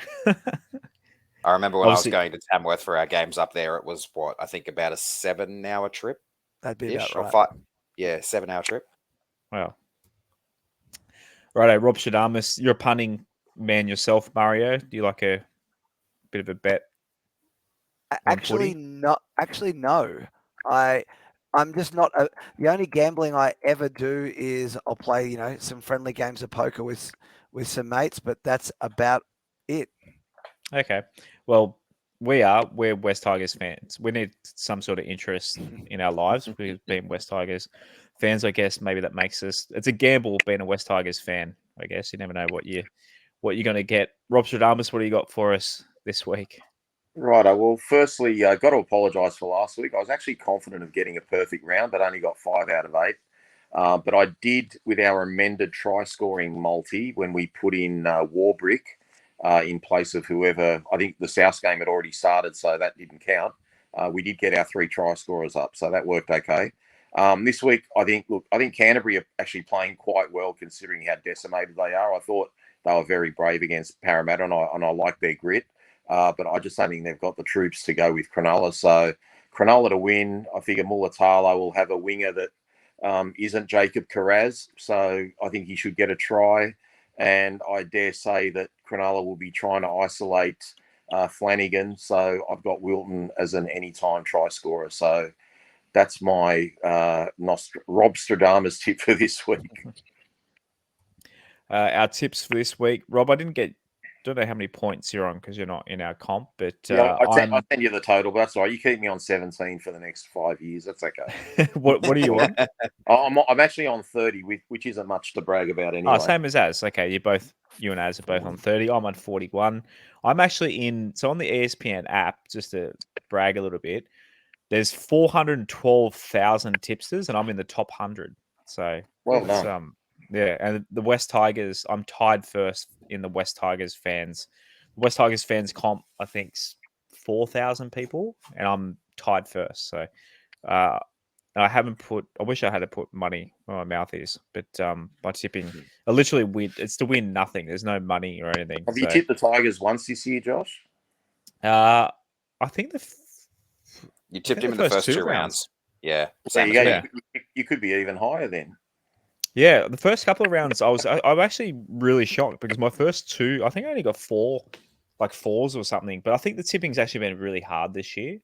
I remember when I was going to Tamworth for our games up there, it was I think about a 7-hour trip. That'd be about right. 7-hour trip. Wow. Righto, Robstradamous, you're a punting man yourself, Mario. Do you like a bit of a bet? Actually, no. I'm just not. The only gambling I ever do is I'll play, some friendly games of poker with some mates, but that's about it. Okay. Well, we're West Tigers fans. We need some sort of interest in our lives. We've been West Tigers fans, I guess. Maybe that makes us. It's a gamble being a West Tigers fan. I guess you never know what you're going to get. Robstradamous, what do you got for us this week? Right. Well, firstly, I got to apologise for last week. I was actually confident of getting a perfect round, but only got 5 out of 8. But I did with our amended try-scoring multi when we put in Warbrick in place of whoever. I think the South game had already started, so that didn't count. We did get our 3 try scorers up, so that worked okay. This week, I think Canterbury are actually playing quite well considering how decimated they are. I thought they were very brave against Parramatta, and I like their grit. But I just don't think they've got the troops to go with Cronulla. So Cronulla to win. I figure Mulatalo will have a winger that isn't Jacob Carraz. So I think he should get a try. And I dare say that Cronulla will be trying to isolate Flanagan. So I've got Wilton as an anytime try scorer. So that's my Robstradamus tip for this week. Our tips for this week, Rob, I didn't get don't know how many points you're on because you're not in our comp, but Yeah, I I'm. send you the total, but that's all right. You keep me on 17 for the next 5 years. That's okay. What are you on? I'm actually on 30, which isn't much to brag about anyway. Oh, same as Az. Okay, you and Az are both on 30. I'm on 41. I'm actually on the ESPN app, just to brag a little bit. There's 412,000 tipsters, and I'm in the top 100. So Well it's, done. yeah, and the West Tigers, I'm tied first in the West Tigers fans. West Tigers fans comp, I think, 4,000 people, and I'm tied first. So, uh, I haven't put. I wish I had to put money where my mouth is, but by tipping, I literally win. It's to win nothing. There's no money or anything. Have you So, tipped the Tigers once this year, Josh? I think You tipped him in the first 2 rounds. Yeah, There same you as go. me. Yeah. You could be even higher then. Yeah, the first couple of rounds, I'm actually really shocked because my first two, I think I only got fours or something. But I think the tipping's actually been really hard this year.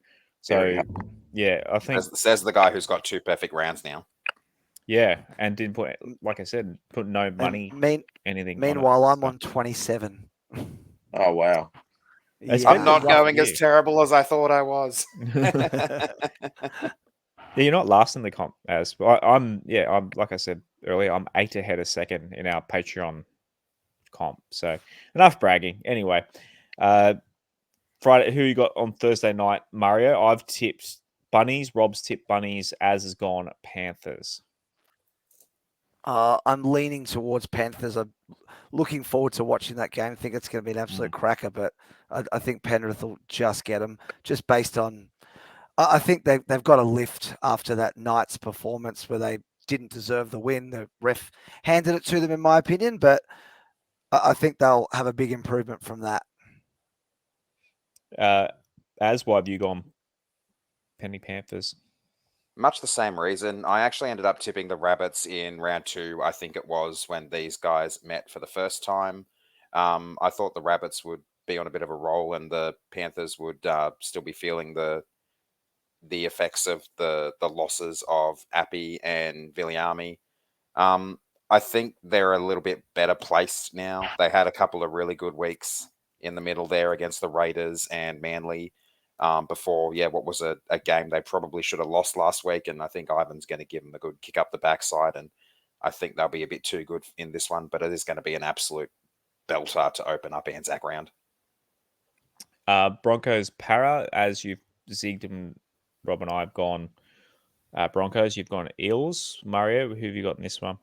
Very So, hard. yeah, I think Says the guy who's got 2 perfect rounds now. yeah, and didn't put, like I said, put no money, anything. Meanwhile, on it, I'm on 27. Oh wow. It's I'm been a not rough going year. as terrible as I thought I was. Yeah, you're not last in the comp as I'm like I said earlier, I'm 8 ahead of second in our Patreon comp. So enough bragging. Anyway, Friday, who you got on Thursday night? Mario. I've tipped Bunnies. Rob's tipped Bunnies. Az has gone Panthers. I'm leaning towards Panthers. I'm looking forward to watching that game. I think it's going to be an absolute cracker, but I think Penrith will just get them, just based on. I think they've got a lift after that Knights performance where they didn't deserve the win. The ref handed it to them, in my opinion, but I think they'll have a big improvement from that. Az, why have you gone Penny Panthers? Much the same reason. I actually ended up tipping the Rabbits in round 2, I think it was, when these guys met for the first time. I thought the Rabbits would be on a bit of a roll and the Panthers would still be feeling the effects of the losses of Appy and Viliami. I think they're a little bit better placed now. They had a couple of really good weeks in the middle there against the Raiders and Manly. Before, what was a game they probably should have lost last week. And I think Ivan's going to give them a good kick up the backside. And I think they'll be a bit too good in this one, but it is going to be an absolute belter to open up Anzac round. Broncos Para, as you've zigged them, Rob and I have gone Broncos. You've gone Eels. Mario, who have you got in this one?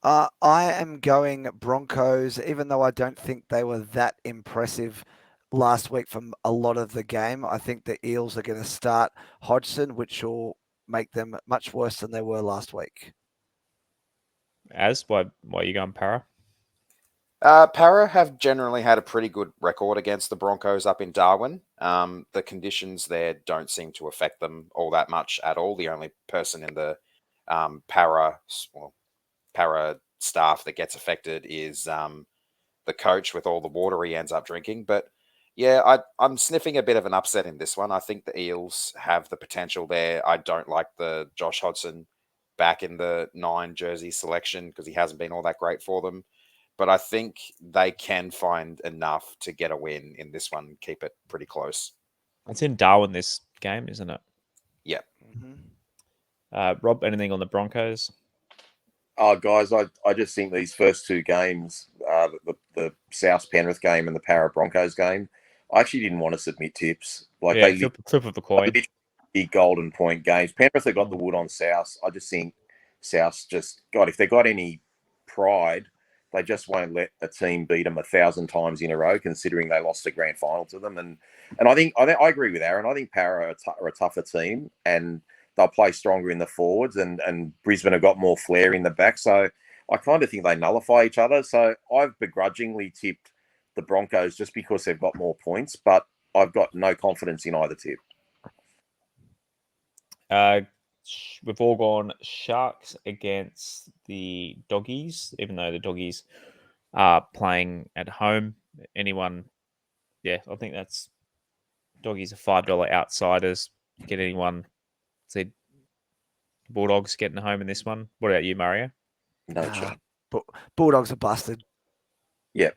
I am going Broncos, even though I don't think they were that impressive last week from a lot of the game. I think the Eels are going to start Hodgson, which will make them much worse than they were last week. Az, why are you going Para? Para have generally had a pretty good record against the Broncos up in Darwin. The conditions there don't seem to affect them all that much at all. The only person in the Para staff that gets affected is the coach with all the water he ends up drinking. But yeah, I'm sniffing a bit of an upset in this one. I think the Eels have the potential there. I don't like the Josh Hodgson back in the 9 jersey selection because he hasn't been all that great for them. But I think they can find enough to get a win in this one, keep it pretty close. It's in Darwin this game, isn't it? Yeah. Mm-hmm. Rob, anything on the Broncos? Oh, guys, I just think these first 2 games, the South Penrith game and the Para Broncos game, I actually didn't want to submit tips. Like they flip of the coin. Big golden point games. Penrith have got the wood on South. I just think South if they got any pride, they just won't let a team beat them 1,000 times in a row, considering they lost the grand final to them. And I agree with Aaron. I think Para are a tougher team, and they'll play stronger in the forwards, and Brisbane have got more flair in the back. So I kind of think they nullify each other. So I've begrudgingly tipped the Broncos just because they've got more points, but I've got no confidence in either tip. We've all gone Sharks against the Doggies, even though the Doggies are playing at home. Anyone? Yeah, I think that's Doggies are $5 outsiders. Get anyone? See Bulldogs getting home in this one. What about you, Mario? No chance. Bulldogs are busted. Yeah.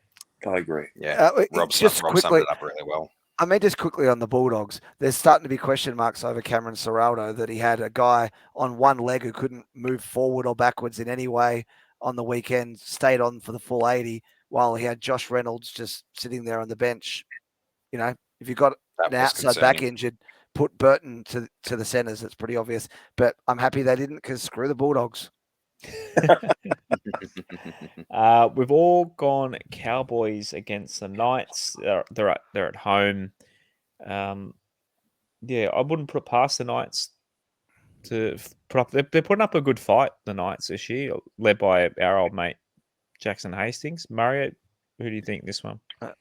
I agree. Yeah, Rob just summed quickly, it up really well. I mean, just quickly on the Bulldogs, there's starting to be question marks over Cameron Ciraldo that he had a guy on one leg who couldn't move forward or backwards in any way on the weekend, stayed on for the full 80, while he had Josh Reynolds just sitting there on the bench. You know, if you've got That an was outside back concerning. injured, put Burton to the centres. It's pretty obvious. But I'm happy they didn't, because screw the Bulldogs. We've all gone Cowboys against the Knights. They're at home. Yeah, I wouldn't put it past the Knights to put up. They're putting up a good fight, the Knights this year, led by our old mate Jackson Hastings. Mario, who do you think this one?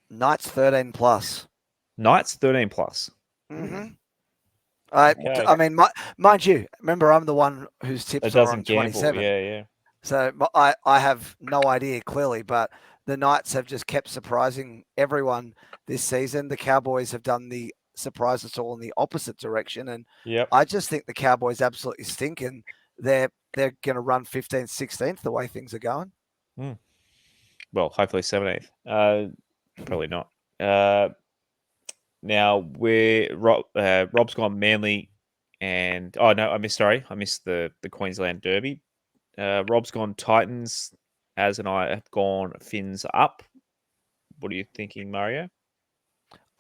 Knights 13 plus. Knights 13 plus. Mm-hmm. Okay. I mean, mind you, remember I'm the one whose tips It are doesn't on gamble. 27. Yeah. So I have no idea clearly, but the Knights have just kept surprising everyone this season. The Cowboys have done the surprise us all in the opposite direction, and Yep. I just think the Cowboys absolutely stink, and they're going to run 15th, 16th the way things are going. Well, hopefully 17th. Probably not. Now Rob's gone Manly, and I missed the Queensland Derby. Rob's gone Titans, as and I have gone Finns up. What are you thinking, Mario?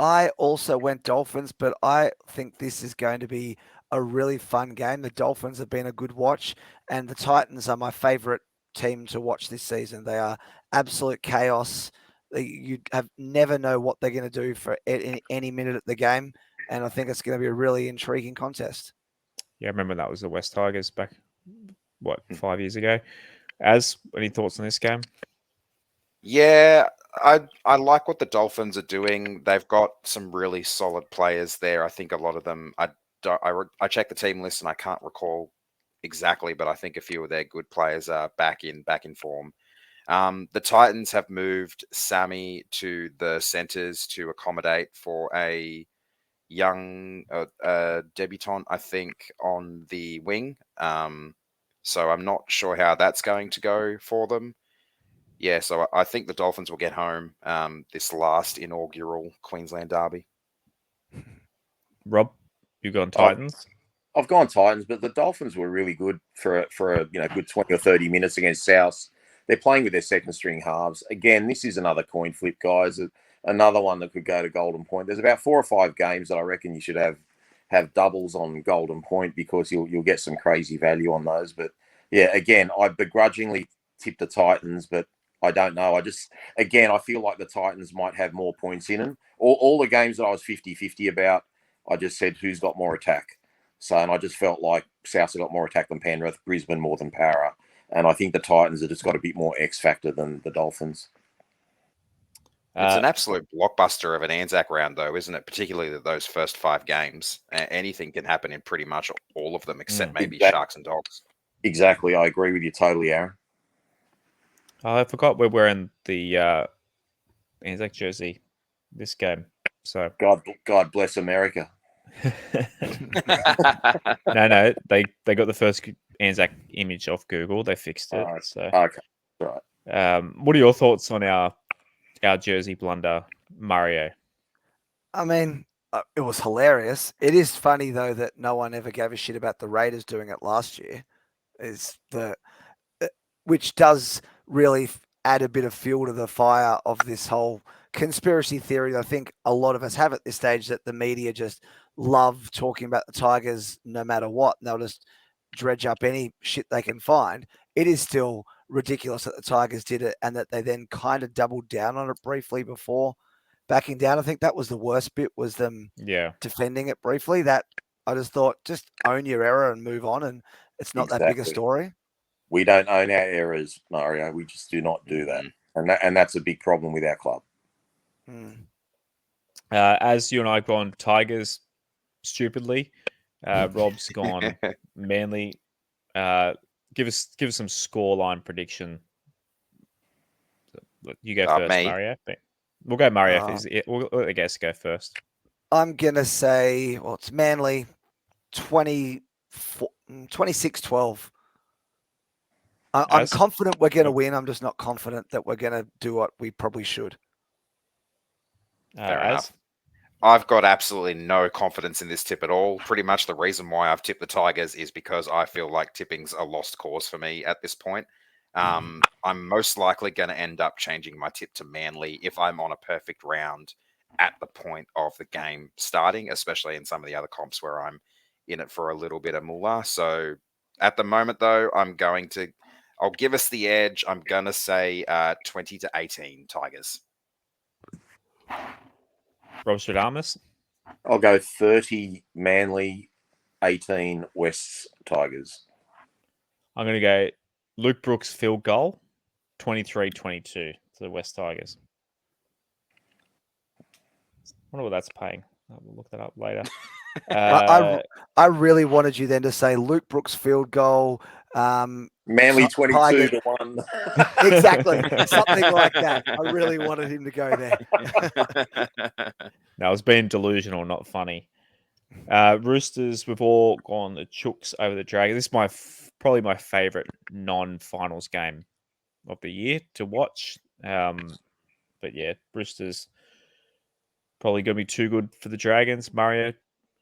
I also went Dolphins, but I think this is going to be a really fun game. The Dolphins have been a good watch, and the Titans are my favorite team to watch this season. They are absolute chaos. You have never know what they're going to do for any minute of the game, and I think it's going to be a really intriguing contest. Yeah, I remember that was the West Tigers back, 5 years ago. Any thoughts on this game? Yeah, I like what the Dolphins are doing. They've got some really solid players there. I think a lot of them. I checked the team list and I can't recall exactly, but I think a few of their good players are back in form. The Titans have moved Sammy to the centers to accommodate for a young debutant, I think, on the wing. So I'm not sure how that's going to go for them. Yeah, so I think the Dolphins will get home this last inaugural Queensland Derby. Rob, you gone Titans? I've gone Titans, but the Dolphins were really good for a good 20 or 30 minutes against South. They're playing with their second string halves. Again, this is another coin flip, guys. Another one that could go to Golden Point. There's about 4 or 5 games that I reckon you should have doubles on Golden Point, because you'll get some crazy value on those. But yeah, again, I begrudgingly tipped the Titans, but I don't know. I feel like the Titans might have more points in them. All the games that I was 50-50 about, I just said who's got more attack. So, and I just felt like South have got more attack than Penrith, Brisbane more than Para. And I think the Titans have just got a bit more X factor than the Dolphins. It's an absolute blockbuster of an Anzac round, though, isn't it? Particularly those first 5 games. Anything can happen in pretty much all of them, except maybe Sharks and Dogs. Exactly. I agree with you totally, Aaron. I forgot we're wearing the Anzac jersey this game. So God bless America. No, they got the first Anzac image off Google. They fixed it. So okay, right. What are your thoughts on our jersey blunder, Mario? I mean, it was hilarious. It is funny though that no one ever gave a shit about the Raiders doing it last year. Which does really add a bit of fuel to the fire of this whole conspiracy theory. I think a lot of us have at this stage, that the media just love talking about the Tigers no matter what. And they'll just dredge up any shit they can find. It is still ridiculous that the Tigers did it, and that they then kind of doubled down on it briefly before backing down. I think that was the worst bit, was them defending it briefly. That I just thought, just own your error and move on, and it's not that big a story. We don't own our errors, Mario. We just do not do that. And that's a big problem with our club. As you and I have gone Tigers stupidly, Rob's gone Manly. Give us some scoreline prediction. You go first, Mario. We'll go Mario. We'll let the guests go first. I'm going to say, it's Manly 26-12. I'm confident we're going to win. I'm just not confident that we're going to do what we probably should. Fair Az? enough. I've got absolutely no confidence in this tip at all. Pretty much the reason why I've tipped the Tigers is because I feel like tipping's a lost cause for me at this point. I'm most likely going to end up changing my tip to Manly if I'm on a perfect round at the point of the game starting, especially in some of the other comps where I'm in it for a little bit of moolah. So at the moment, though, I'll give us the edge. I'm going to say 20-18 Tigers. Robstradamus? I'll go 30 Manly, 18 Wests Tigers. I'm going to go Luke Brooks field goal, 23-22 to the West Tigers. I wonder what that's paying. We'll look that up later. I really wanted you then to say Luke Brooks field goal. Manly 22 Tigers. to 1. Exactly. Something like that. I really wanted him to go there. No, I was being delusional, not funny. Roosters, we've all gone the Chooks over the Dragons. This is probably my favourite non-finals game of the year to watch. But yeah, Roosters probably going to be too good for the Dragons. Mario,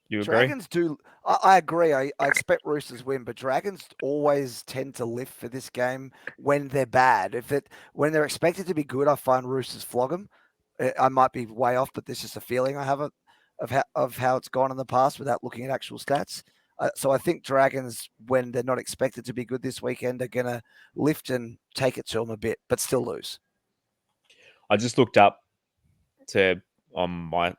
you agree? Dragons do. I agree. I expect Roosters win, but Dragons always tend to lift for this game when they're bad. When they're expected to be good, I find Roosters flog them. I might be way off, but this is a feeling I have of how it's gone in the past without looking at actual stats. So I think Dragons, when they're not expected to be good this weekend, are going to lift and take it to them a bit, but still lose. I just looked up on my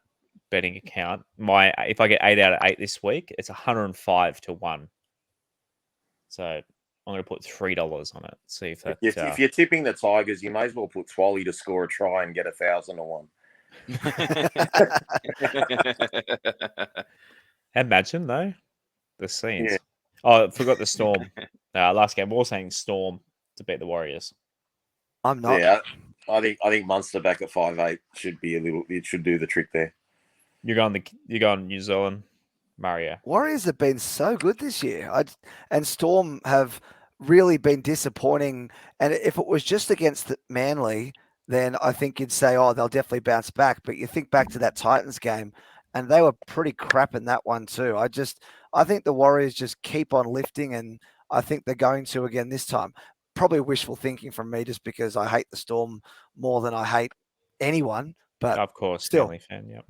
betting account. If I get 8 out of 8 this week, it's 105 to 1. So I'm going to put $3 on it. See if that. If you're tipping the Tigers, you may as well put Twally to score a try and get 1,000 to 1. Imagine though the scenes. Yeah. Oh, I forgot the Storm. Last game, we're all saying Storm to beat the Warriors. I'm not. Yeah, I think Munster back at 5'8" should be it should do the trick there. You're going New Zealand, Mario. Warriors have been so good this year, and Storm have really been disappointing. And if it was just against Manly, then I think you'd say, oh, they'll definitely bounce back. But you think back to that Titans game, and they were pretty crap in that one too. I think the Warriors just keep on lifting, and I think they're going to again this time. Probably wishful thinking from me, just because I hate the Storm more than I hate anyone. But of course, still, Stanley fan. Yep.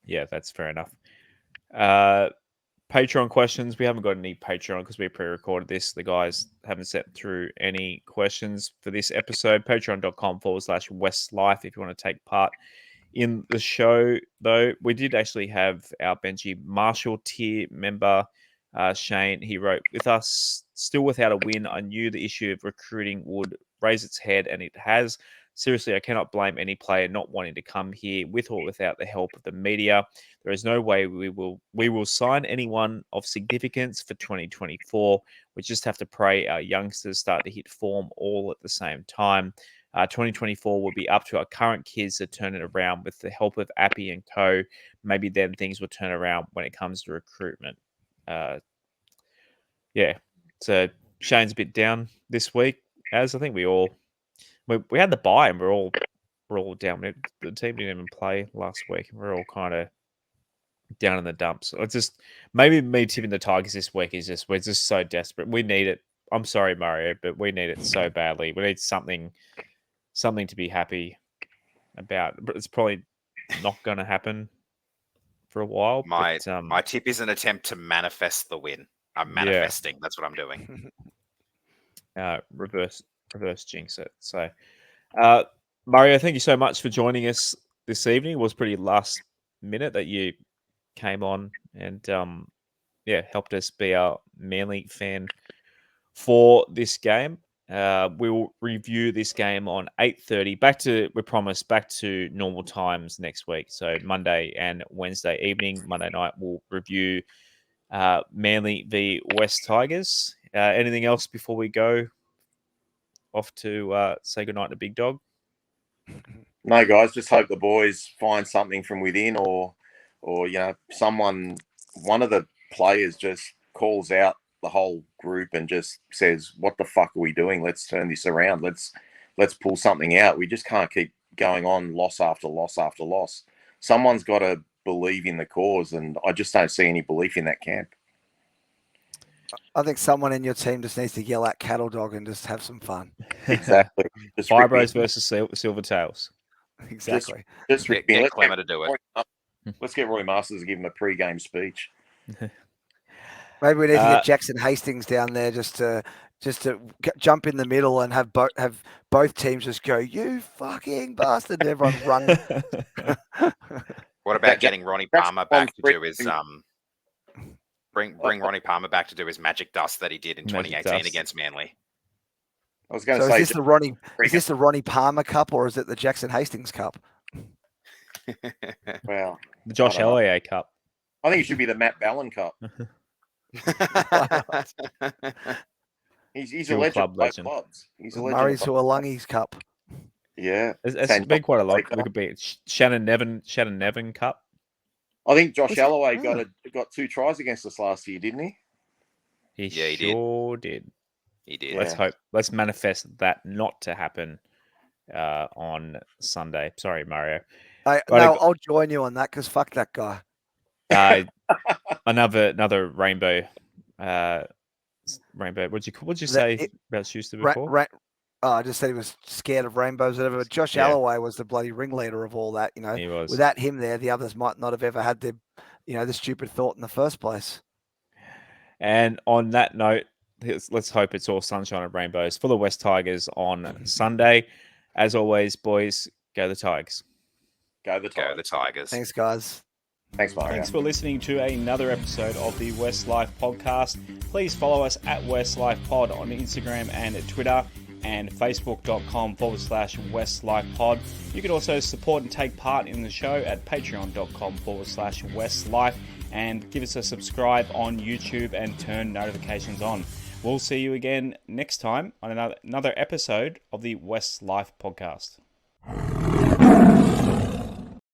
Yeah, that's fair enough. Patreon questions. We haven't got any Patreon because we pre-recorded this. The guys haven't sent through any questions for this episode. Patreon.com/WestsLife if you want to take part in the show, though. We did actually have our Benji Marshall tier member, Shane. He wrote, with us still without a win, I knew the issue of recruiting would raise its head, and it has. Seriously, I cannot blame any player not wanting to come here with or without the help of the media. There is no way we will sign anyone of significance for 2024. We just have to pray our youngsters start to hit form all at the same time. 2024 will be up to our current kids to turn it around with the help of Appy and co. Maybe then things will turn around when it comes to recruitment. Yeah, so Shane's a bit down this week, as I think we had the bye and we're all down. The team didn't even play last week. We're all kind of down in the dumps. It's just maybe me tipping the Tigers this week is just we're just so desperate. We need it. I'm sorry, Mario, but we need it so badly. We need something to be happy about. But it's probably not going to happen for a while. My but, tip is an attempt to manifest the win. I'm manifesting. That's what I'm doing. Reverse jinx it. So, Mario, thank you so much for joining us this evening. It was pretty last minute that you came on and helped us be our Manly fan for this game. We will review this game on 8:30. We promise back to normal times next week. So Monday and Wednesday evening. Monday night we'll review Manly v West Tigers. Anything else before we go off to say goodnight to Big Dog? No, guys, just hope the boys find something from within, or one of the players just calls out the whole group and just says, "What the fuck are we doing? Let's turn this around. Let's pull something out. We just can't keep going on loss after loss after loss. Someone's got to believe in the cause, and I just don't see any belief in that camp. I think someone in your team just needs to yell at Cattle Dog and just have some fun. Exactly. Just Fibros versus Silvertails. Exactly. Just Get Clemmer to do it. Let's get Roy Masters to give him a pre-game speech. Maybe we need to get Jackson Hastings down there just to jump in the middle and have both teams just go, "You fucking bastard!" and everyone run. What about getting Ronnie Palmer back to do his bring Ronnie Palmer back to do his magic dust that he did in 2018 against Manly? I was going to say, is this the Ronnie Palmer Cup or is it the Jackson Hastings Cup? Well, The Josh Elliott Cup. I think it should be the Matt Ballon Cup. He's a legend. Club legend. He's The a legend. Murray Suolungi's Cup. Yeah, it's been quite a lot. We could be Shannon Nevin Cup. I think Josh Alloway got 2 tries against us last year, didn't he? He sure did. He did. Let's hope. Let's manifest that not to happen on Sunday. Sorry, Mario. I'll join you on that because fuck that guy. Another rainbow. Rainbow. What'd you say about Schuster before? I just said he was scared of rainbows, whatever. But Josh Alloway was the bloody ringleader of all that. You know, he was. Without him there, the others might not have ever had the stupid thought in the first place. And on that note, let's hope it's all sunshine and rainbows for the West Tigers on Sunday. As always, boys, go the Tigers. Go the Tigers. Thanks, guys. Thanks, Mario. Thanks for listening to another episode of the WestsLife podcast. Please follow us at WestsLife Pod on Instagram and Twitter and facebook.com/WestsLifePod. You can also support and take part in the show at patreon.com/WestsLife and give us a subscribe on YouTube and turn notifications on. We'll see you again next time on another episode of the WestsLife podcast.